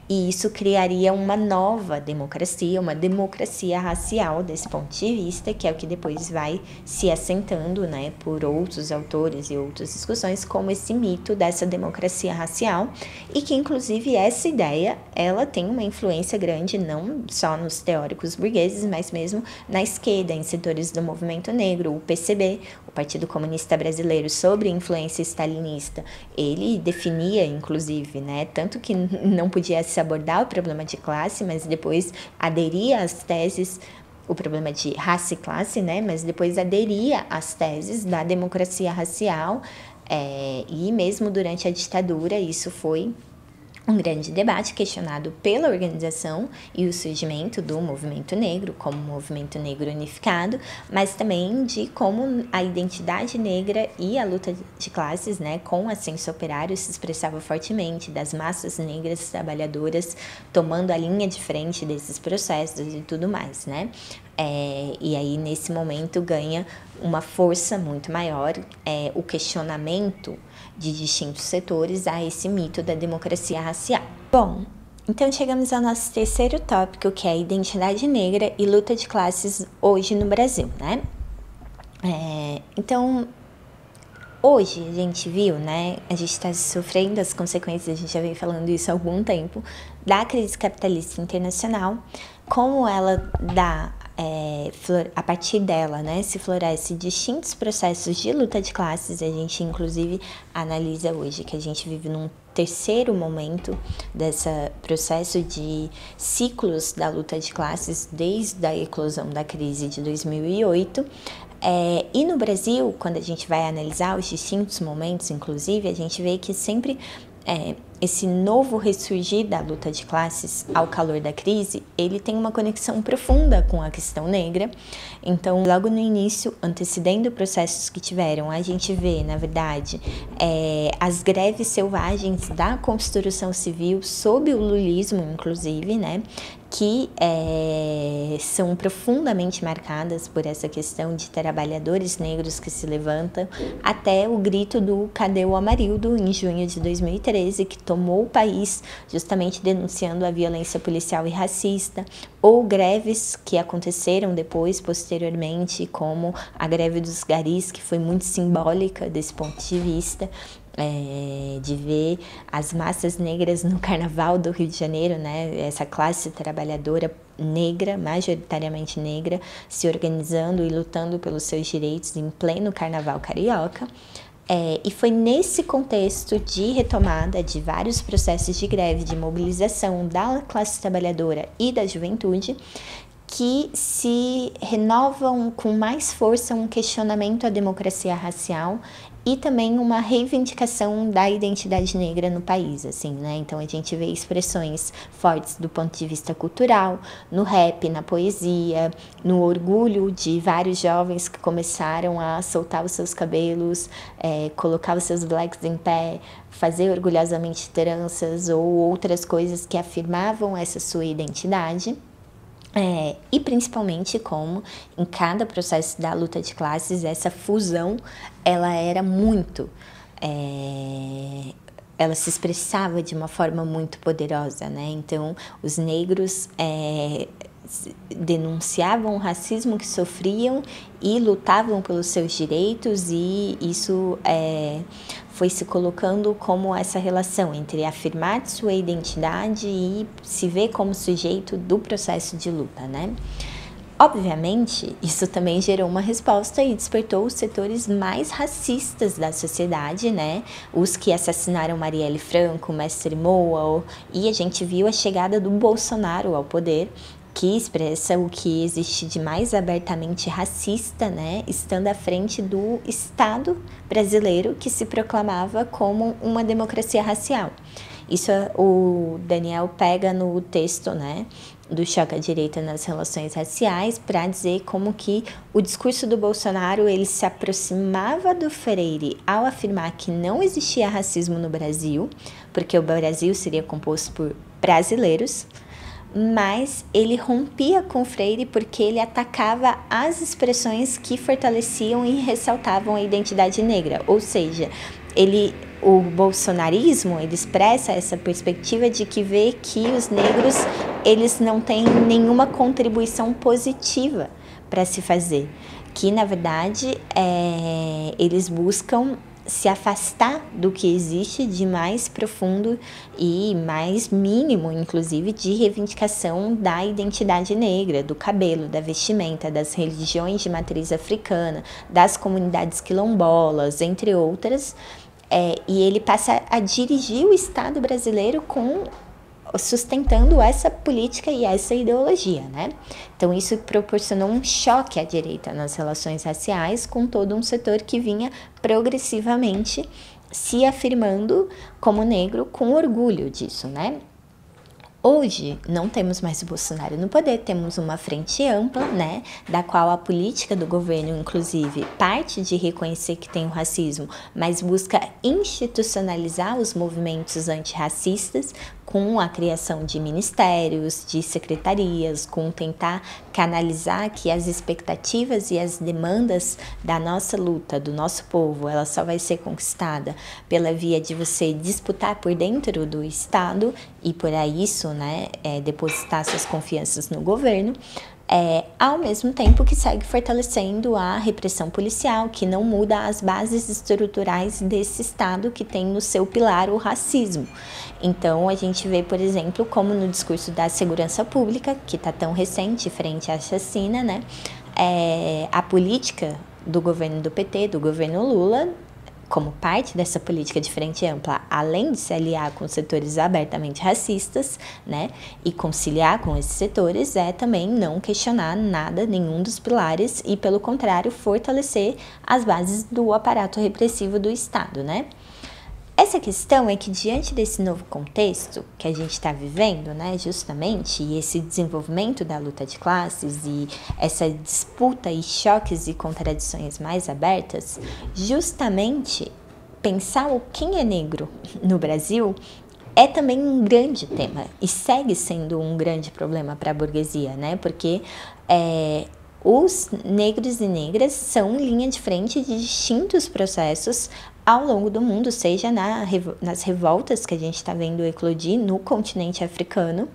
E isso criaria uma nova democracia, uma democracia racial desse ponto de vista, que é o que depois vai se assentando, né, por outros autores e outras discussões, como esse mito dessa democracia racial, e que inclusive essa ideia, ela tem uma influência grande não só nos teóricos burgueses, mas mesmo na esquerda, em setores do movimento negro, o PCB, o Partido Comunista Brasileiro, sobre influência stalinista, ele definia, inclusive, né, tanto que não podia se abordar o problema de classe, mas depois aderia às teses, o problema de raça e classe, né, mas depois aderia às teses da democracia racial, e mesmo durante a ditadura isso foi um grande debate questionado pela organização e o surgimento do movimento negro como movimento negro unificado, mas também de como a identidade negra e a luta de classes, né, com ascenso operário se expressava fortemente, das massas negras trabalhadoras tomando a linha de frente desses processos e tudo mais, né? E aí nesse momento ganha uma força muito maior o questionamento de distintos setores a esse mito da democracia racial. Bom, então chegamos ao nosso terceiro tópico, que é a identidade negra e luta de classes hoje no Brasil, né? Então, hoje a gente viu, né, a gente está sofrendo as consequências, a gente já vem falando isso há algum tempo, da crise capitalista internacional, como ela dá, a partir dela, né, se floresce distintos processos de luta de classes. A gente, inclusive, analisa hoje que a gente vive num terceiro momento desse processo de ciclos da luta de classes desde a eclosão da crise de 2008. E no Brasil, quando a gente vai analisar os distintos momentos, inclusive, a gente vê que sempre esse novo ressurgir da luta de classes ao calor da crise, ele tem uma conexão profunda com a questão negra. Então, logo no início, antecedendo processos que tiveram, a gente vê, na verdade, as greves selvagens da construção civil, sob o lulismo, inclusive, né, que são profundamente marcadas por essa questão de trabalhadores negros que se levantam, até o grito do "Cadê o Amarildo?", em junho de 2013, que tomou o país justamente denunciando a violência policial e racista, ou greves que aconteceram depois, posteriormente, como a greve dos garis, que foi muito simbólica desse ponto de vista, de ver as massas negras no Carnaval do Rio de Janeiro, né? Essa classe trabalhadora negra, majoritariamente negra, se organizando e lutando pelos seus direitos em pleno Carnaval carioca. E foi nesse contexto de retomada de vários processos de greve, de mobilização da classe trabalhadora e da juventude, que se renovam com mais força um questionamento à democracia racial e também uma reivindicação da identidade negra no país, assim, né? Então a gente vê expressões fortes do ponto de vista cultural, no rap, na poesia, no orgulho de vários jovens que começaram a soltar os seus cabelos, colocar os seus blacks em pé, fazer orgulhosamente tranças ou outras coisas que afirmavam essa sua identidade. E principalmente como em cada processo da luta de classes essa fusão ela era muito, ela se expressava de uma forma muito poderosa, né? Então os negros denunciavam o racismo que sofriam e lutavam pelos seus direitos, e isso foi se colocando como essa relação entre afirmar sua identidade e se ver como sujeito do processo de luta, né? Obviamente, isso também gerou uma resposta e despertou os setores mais racistas da sociedade, né? Os que assassinaram Marielle Franco, Mestre Moa, e a gente viu a chegada do Bolsonaro ao poder, que expressa o que existe de mais abertamente racista, né, estando à frente do Estado brasileiro que se proclamava como uma democracia racial. Isso o Daniel pega no texto, né, do Choque à Direita nas Relações Raciais para dizer como que o discurso do Bolsonaro ele se aproximava do Freire ao afirmar que não existia racismo no Brasil, porque o Brasil seria composto por brasileiros, mas ele rompia com Freire porque ele atacava as expressões que fortaleciam e ressaltavam a identidade negra, ou seja, o bolsonarismo ele expressa essa perspectiva de que vê que os negros eles não têm nenhuma contribuição positiva para se fazer, que na verdade eles buscam se afastar do que existe de mais profundo e mais mínimo, inclusive, de reivindicação da identidade negra, do cabelo, da vestimenta, das religiões de matriz africana, das comunidades quilombolas, entre outras. E ele passa a dirigir o Estado brasileiro sustentando essa política e essa ideologia, né? Então isso proporcionou um choque à direita nas relações raciais com todo um setor que vinha progressivamente se afirmando como negro com orgulho disso, né? Hoje, não temos mais o Bolsonaro no poder, temos uma frente ampla, né, da qual a política do governo, inclusive, parte de reconhecer que tem o racismo, mas busca institucionalizar os movimentos antirracistas com a criação de ministérios, de secretarias, com tentar canalizar que as expectativas e as demandas da nossa luta, do nosso povo, ela só vai ser conquistada pela via de você disputar por dentro do Estado e por isso, né, depositar suas confianças no governo, ao mesmo tempo que segue fortalecendo a repressão policial, que não muda as bases estruturais desse Estado que tem no seu pilar o racismo. Então, a gente vê, por exemplo, como no discurso da segurança pública, que está tão recente frente à chacina, né, a política do governo do PT, do governo Lula, como parte dessa política de frente ampla, além de se aliar com setores abertamente racistas, né, e conciliar com esses setores, também não questionar nada, nenhum dos pilares, e, pelo contrário, fortalecer as bases do aparato repressivo do Estado, né. Essa questão é que, diante desse novo contexto que a gente está vivendo, né, justamente, e esse desenvolvimento da luta de classes e essa disputa e choques e contradições mais abertas, justamente pensar o quem é negro no Brasil é também um grande tema e segue sendo um grande problema para a burguesia, né, porque os negros e negras são linha de frente de distintos processos ao longo do mundo, seja nas revoltas que a gente está vendo eclodir no continente africano,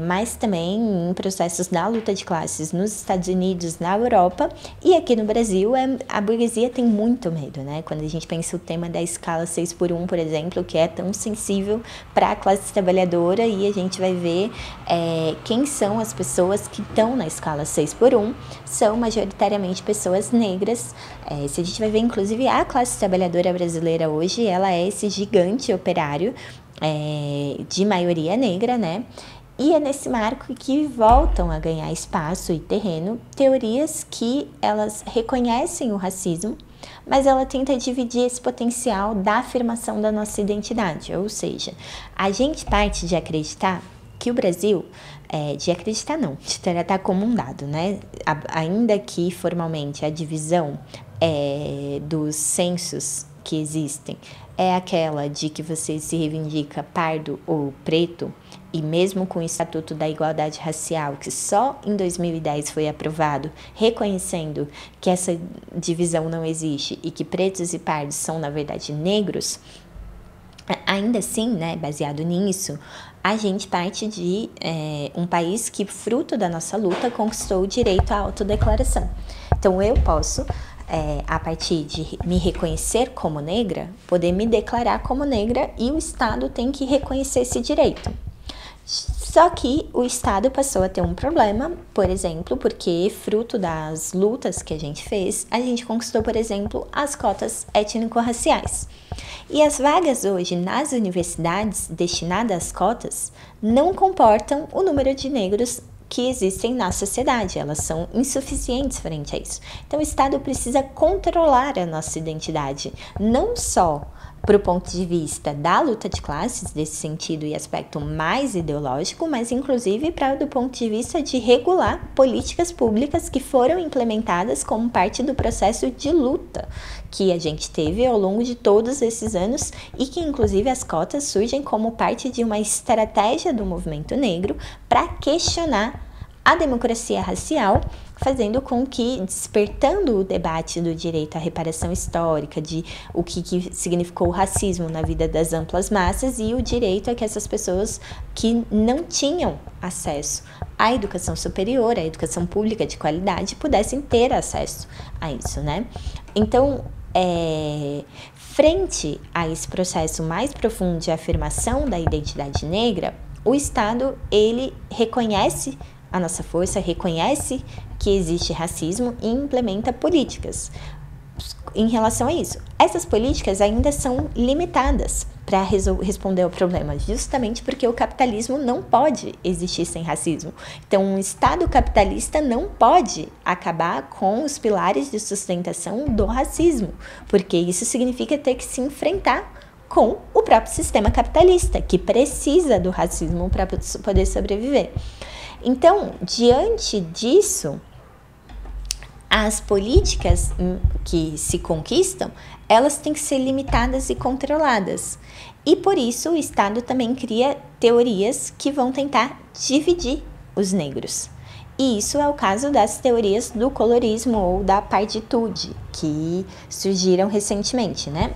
mas também em processos da luta de classes nos Estados Unidos, na Europa e aqui no Brasil. A burguesia tem muito medo, né? Quando a gente pensa o tema da escala 6x1, por exemplo, que é tão sensível para a classe trabalhadora, e a gente vai ver quem são as pessoas que estão na escala 6x1, são majoritariamente pessoas negras. Se a gente vai ver, inclusive, a classe trabalhadora brasileira hoje, ela é esse gigante operário de maioria negra, né? E é nesse marco que voltam a ganhar espaço e terreno teorias que elas reconhecem o racismo, mas ela tenta dividir esse potencial da afirmação da nossa identidade. Ou seja, a gente parte de acreditar que o Brasil, de acreditar não, de tratar como um dado, né? Ainda que formalmente a divisão dos censos que existem é aquela de que você se reivindica pardo ou preto, e mesmo com o Estatuto da Igualdade Racial, que só em 2010 foi aprovado, reconhecendo que essa divisão não existe e que pretos e pardos são, na verdade, negros, ainda assim, né, baseado nisso, a gente parte de um país que, fruto da nossa luta, conquistou o direito à autodeclaração. Então, eu posso, a partir de me reconhecer como negra, poder me declarar como negra, e o Estado tem que reconhecer esse direito. Só que o Estado passou a ter um problema, por exemplo, porque, fruto das lutas que a gente fez, a gente conquistou, por exemplo, as cotas étnico-raciais. E as vagas hoje nas universidades destinadas às cotas não comportam o número de negros que existem na sociedade, elas são insuficientes frente a isso. Então o Estado precisa controlar a nossa identidade, não só para o ponto de vista da luta de classes, desse sentido e aspecto mais ideológico, mas inclusive do ponto de vista de regular políticas públicas que foram implementadas como parte do processo de luta que a gente teve ao longo de todos esses anos e que inclusive as cotas surgem como parte de uma estratégia do movimento negro para questionar a democracia racial, fazendo com que, despertando o debate do direito à reparação histórica, de o que significou o racismo na vida das amplas massas e o direito a que essas pessoas que não tinham acesso à educação superior, à educação pública de qualidade, pudessem ter acesso a isso, né? Então, frente a esse processo mais profundo de afirmação da identidade negra, o Estado, ele reconhece a nossa força, reconhece que existe racismo e implementa políticas em relação a isso. Essas políticas ainda são limitadas para responder ao problema, justamente porque o capitalismo não pode existir sem racismo. Então, um Estado capitalista não pode acabar com os pilares de sustentação do racismo, porque isso significa ter que se enfrentar com o próprio sistema capitalista, que precisa do racismo para poder sobreviver. Então, diante disso, as políticas que se conquistam, elas têm que ser limitadas e controladas. E por isso o Estado também cria teorias que vão tentar dividir os negros. E isso é o caso das teorias do colorismo ou da partitude, que surgiram recentemente, né?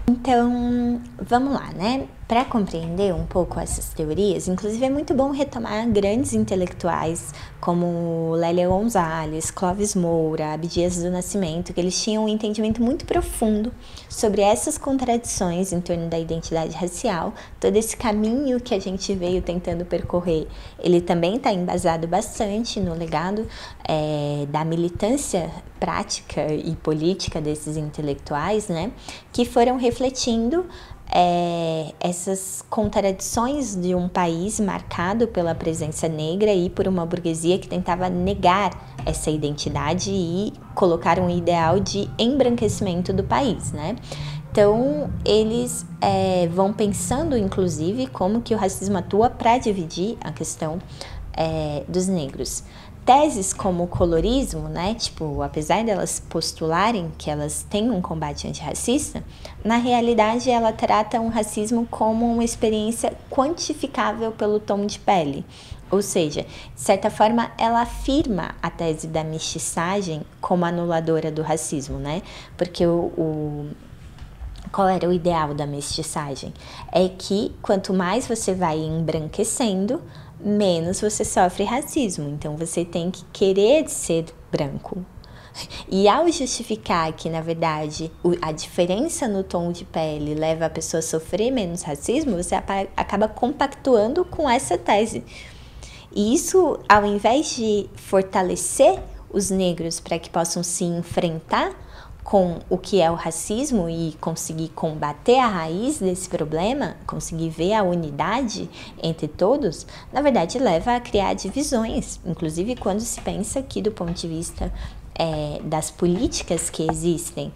Então, vamos lá, né? Para compreender um pouco essas teorias, inclusive é muito bom retomar grandes intelectuais como Lélia Gonzalez, Clóvis Moura, Abdias do Nascimento, que eles tinham um entendimento muito profundo sobre essas contradições em torno da identidade racial. Todo esse caminho que a gente veio tentando percorrer, ele também está embasado bastante no legado da militância prática e política desses intelectuais, né? Que foram refletindo essas contradições de um país marcado pela presença negra e por uma burguesia que tentava negar essa identidade e colocar um ideal de embranquecimento do país, né? Então, eles vão pensando, inclusive, como que o racismo atua para dividir a questão dos negros. Teses como o colorismo, né, tipo, apesar delas postularem que elas têm um combate antirracista, na realidade ela trata um racismo como uma experiência quantificável pelo tom de pele. Ou seja, de certa forma, ela afirma a tese da mestiçagem como anuladora do racismo, né? Porque qual era o ideal da mestiçagem? É que quanto mais você vai embranquecendo, menos você sofre racismo. Então, você tem que querer ser branco. E ao justificar que, na verdade, a diferença no tom de pele leva a pessoa a sofrer menos racismo, você acaba compactuando com essa tese. E isso, ao invés de fortalecer os negros para que possam se enfrentar com o que é o racismo e conseguir combater a raiz desse problema, conseguir ver a unidade entre todos, na verdade leva a criar divisões, inclusive quando se pensa que do ponto de vista das políticas que existem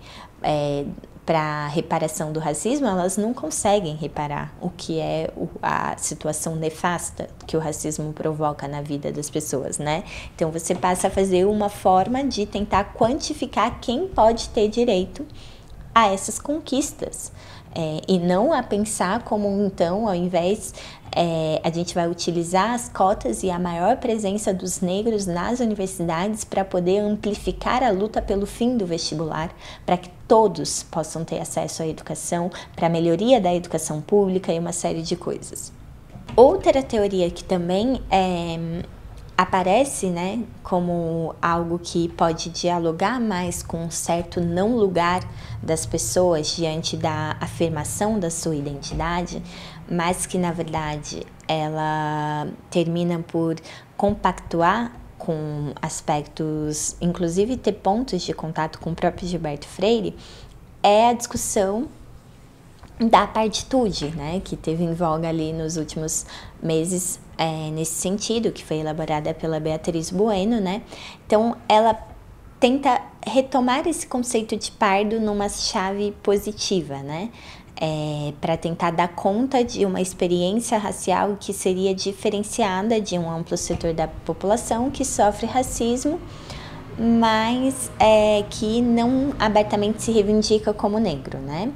para a reparação do racismo, elas não conseguem reparar o que é a situação nefasta que o racismo provoca na vida das pessoas, né? Então, você passa a fazer uma forma de tentar quantificar quem pode ter direito a essas conquistas. E não a pensar como, então, ao invés, a gente vai utilizar as cotas e a maior presença dos negros nas universidades para poder amplificar a luta pelo fim do vestibular, para que todos possam ter acesso à educação, para a melhoria da educação pública e uma série de coisas. Outra teoria que também aparece, né, como algo que pode dialogar mais com um certo não lugar das pessoas diante da afirmação da sua identidade, mas que na verdade ela termina por compactuar com aspectos, inclusive ter pontos de contato com o próprio Gilberto Freire, é a discussão da partitude, né, que teve em voga ali nos últimos meses, nesse sentido, que foi elaborada pela Beatriz Bueno, né? Então, ela tenta retomar esse conceito de pardo numa chave positiva, né? Para tentar dar conta de uma experiência racial que seria diferenciada de um amplo setor da população que sofre racismo, mas que não abertamente se reivindica como negro, né?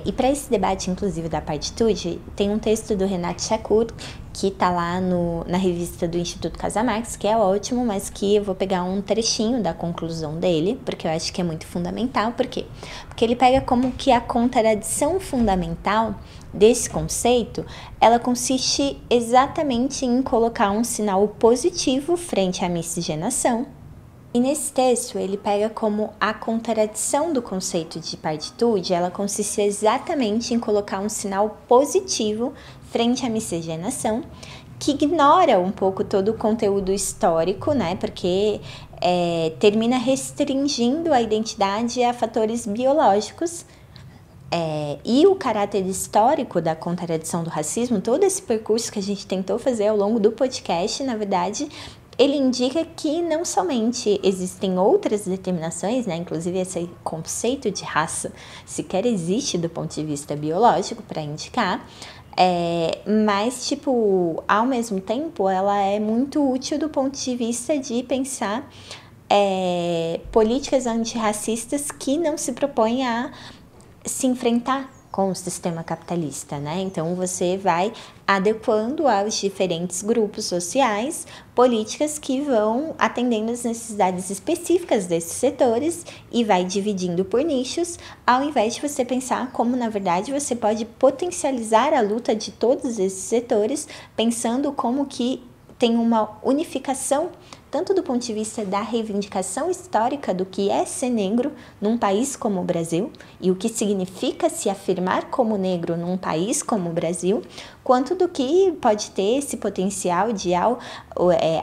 E para esse debate, inclusive, da partitude, tem um texto do Renato Chacur, que está lá na revista do Instituto Casa Marx, que é ótimo, mas que eu vou pegar um trechinho da conclusão dele, porque eu acho que é muito fundamental. Por quê? Porque ele pega como que a contradição fundamental desse conceito, ela consiste exatamente em colocar um sinal positivo frente à miscigenação. E nesse texto, ele pega como a contradição do conceito de partitude, ela consiste exatamente em colocar um sinal positivo frente à miscigenação, que ignora um pouco todo o conteúdo histórico, né? Porque termina restringindo a identidade a fatores biológicos. E o caráter histórico da contradição do racismo, todo esse percurso que a gente tentou fazer ao longo do podcast, na verdade, ele indica que não somente existem outras determinações, né, inclusive esse conceito de raça sequer existe do ponto de vista biológico para indicar, mas, tipo, ao mesmo tempo, ela é muito útil do ponto de vista de pensar políticas antirracistas que não se propõem a se enfrentar com o sistema capitalista, né? Então, você vai adequando aos diferentes grupos sociais políticas que vão atendendo às necessidades específicas desses setores e vai dividindo por nichos, ao invés de você pensar como, na verdade, você pode potencializar a luta de todos esses setores, pensando como que tem uma unificação tanto do ponto de vista da reivindicação histórica do que é ser negro num país como o Brasil e o que significa se afirmar como negro num país como o Brasil, quanto do que pode ter esse potencial de,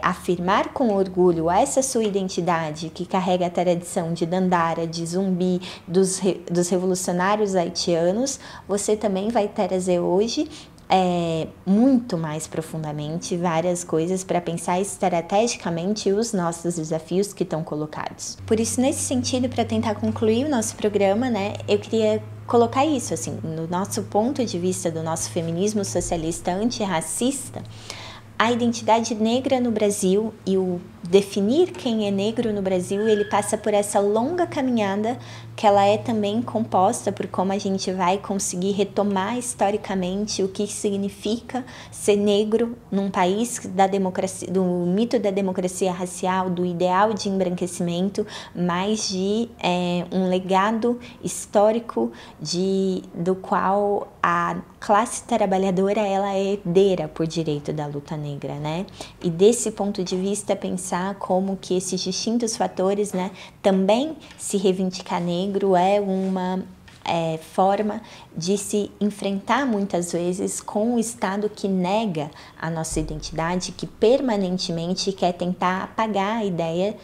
afirmar com orgulho essa sua identidade que carrega a tradição de Dandara, de Zumbi, dos revolucionários haitianos, você também vai trazer hoje muito mais profundamente várias coisas para pensar estrategicamente os nossos desafios que estão colocados. Por isso, nesse sentido, para tentar concluir o nosso programa, né, eu queria colocar isso, assim, no nosso ponto de vista do nosso feminismo socialista antirracista, a identidade negra no Brasil e o definir quem é negro no Brasil, ele passa por essa longa caminhada que ela é também composta por como a gente vai conseguir retomar historicamente o que significa ser negro num país da democracia, do mito da democracia racial, do ideal de embranquecimento, mais de um legado histórico do qual a classe trabalhadora ela é herdeira por direito da luta negra, né? E desse ponto de vista pensar como que esses distintos fatores, né, também se reivindicar negro é uma forma de se enfrentar muitas vezes com o Estado que nega a nossa identidade, que permanentemente quer tentar apagar a ideia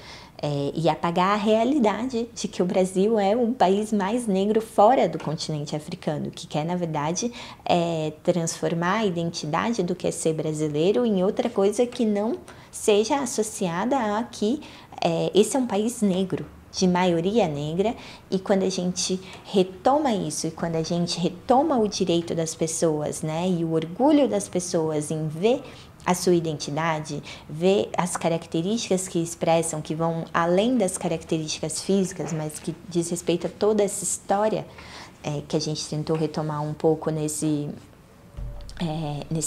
e apagar a realidade de que o Brasil é um país mais negro fora do continente africano, que quer, na verdade, transformar a identidade do que é ser brasileiro em outra coisa que não seja associada a que esse é um país negro, de maioria negra, e quando a gente retoma isso, e quando a gente retoma o direito das pessoas, né, e o orgulho das pessoas em ver a sua identidade, ver as características que expressam, que vão além das características físicas, mas que diz respeito a toda essa história que a gente tentou retomar um pouco nesse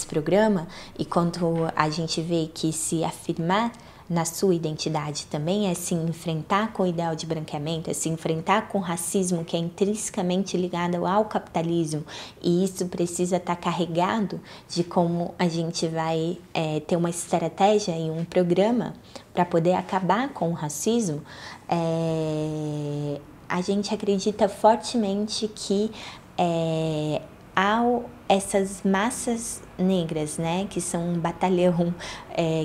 programa, e quando a gente vê que se afirmar na sua identidade também é se enfrentar com o ideal de branqueamento, é se enfrentar com o racismo que é intrinsecamente ligado ao capitalismo, e isso precisa estar carregado de como a gente vai ter uma estratégia e um programa para poder acabar com o racismo. A gente acredita fortemente que ao essas massas negras, né, que são um batalhão,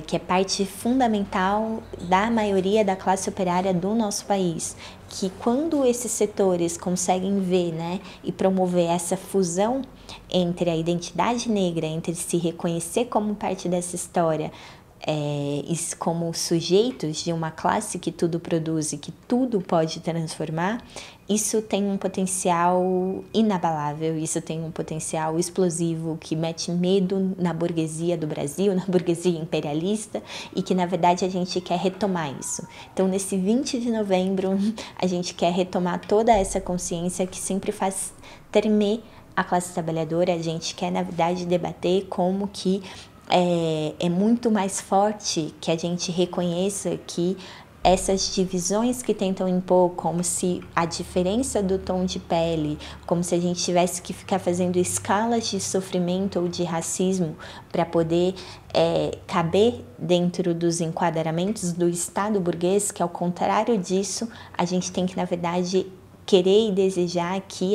que é parte fundamental da maioria da classe operária do nosso país, que quando esses setores conseguem ver, né, e promover essa fusão entre a identidade negra, entre se reconhecer como parte dessa história, como sujeitos de uma classe que tudo produz e que tudo pode transformar, isso tem um potencial inabalável, isso tem um potencial explosivo que mete medo na burguesia do Brasil, na burguesia imperialista, e que na verdade a gente quer retomar isso. Então nesse 20 de novembro a gente quer retomar toda essa consciência que sempre faz tremer a classe trabalhadora. A gente quer na verdade debater como que é muito mais forte que a gente reconheça que essas divisões que tentam impor, como se a diferença do tom de pele, como se a gente tivesse que ficar fazendo escalas de sofrimento ou de racismo para poder caber dentro dos enquadramentos do Estado burguês, que ao contrário disso, a gente tem que, na verdade, querer e desejar que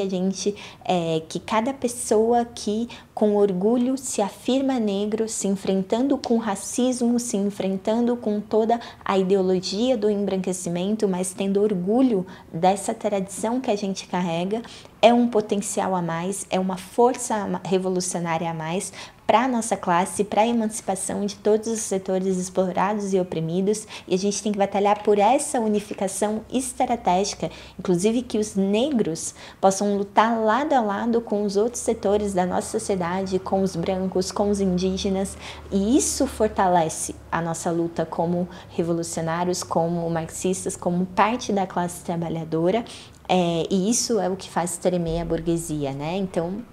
que cada pessoa que com orgulho se afirma negro, se enfrentando com racismo, se enfrentando com toda a ideologia do embranquecimento, mas tendo orgulho dessa tradição que a gente carrega, é um potencial a mais, é uma força revolucionária a mais para a nossa classe, para a emancipação de todos os setores explorados e oprimidos, e a gente tem que batalhar por essa unificação estratégica, inclusive que os negros possam lutar lado a lado com os outros setores da nossa sociedade, com os brancos, com os indígenas, e isso fortalece a nossa luta como revolucionários, como marxistas, como parte da classe trabalhadora, e isso é o que faz tremer a burguesia, né? Então,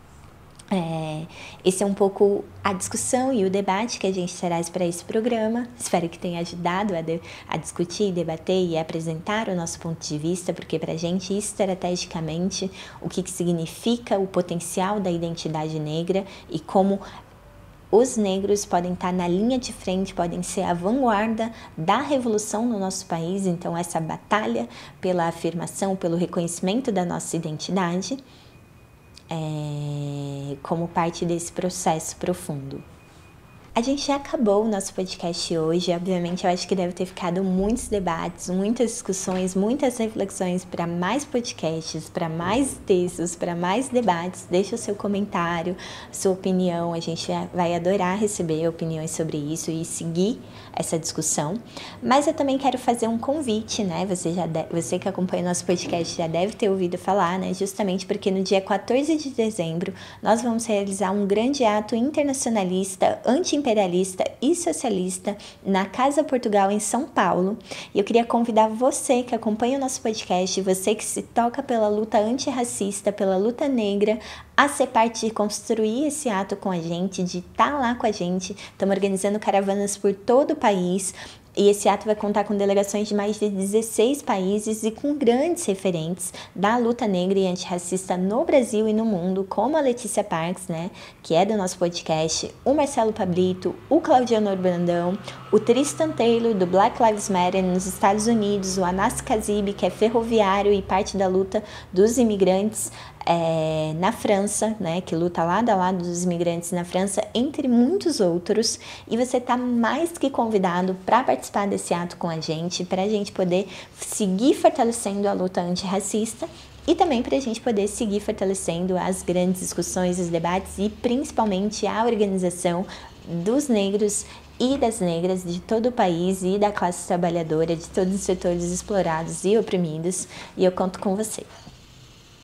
esse é um pouco a discussão e o debate que a gente traz para esse programa. Espero que tenha ajudado a discutir, debater e apresentar o nosso ponto de vista, porque para a gente, estrategicamente, o que significa o potencial da identidade negra e como os negros podem estar na linha de frente, podem ser a vanguarda da revolução no nosso país. Então, essa batalha pela afirmação, pelo reconhecimento da nossa identidade, como parte desse processo profundo. A gente já acabou o nosso podcast hoje. Obviamente, eu acho que deve ter ficado muitos debates, muitas discussões, muitas reflexões para mais podcasts, para mais textos, para mais debates. Deixa o seu comentário, sua opinião. A gente vai adorar receber opiniões sobre isso e seguir essa discussão. Mas eu também quero fazer um convite, né? Você que acompanha o nosso podcast já deve ter ouvido falar, né? Justamente porque no dia 14 de dezembro nós vamos realizar um grande ato internacionalista, anti-imperialista e socialista na Casa Portugal, em São Paulo. E eu queria convidar você que acompanha o nosso podcast, você que se toca pela luta antirracista, pela luta negra, a ser parte de construir esse ato com a gente, de estar lá com a gente. Estamos organizando caravanas por todo o país. E esse ato vai contar com delegações de mais de 16 países e com grandes referentes da luta negra e antirracista no Brasil e no mundo, como a Letícia Parks, né, que é do nosso podcast, o Marcelo Pablito, o Claudiano Brandão, o Tristan Taylor, do Black Lives Matter nos Estados Unidos, o Anas Kazib, que é ferroviário e parte da luta dos imigrantes na França, né, que luta lado a lado dos imigrantes na França, entre muitos outros. E você está mais que convidado para participar desse ato com a gente, para a gente poder seguir fortalecendo a luta antirracista e também para a gente poder seguir fortalecendo as grandes discussões, os debates e principalmente a organização dos negros e das negras de todo o país e da classe trabalhadora, de todos os setores explorados e oprimidos. E eu conto com você.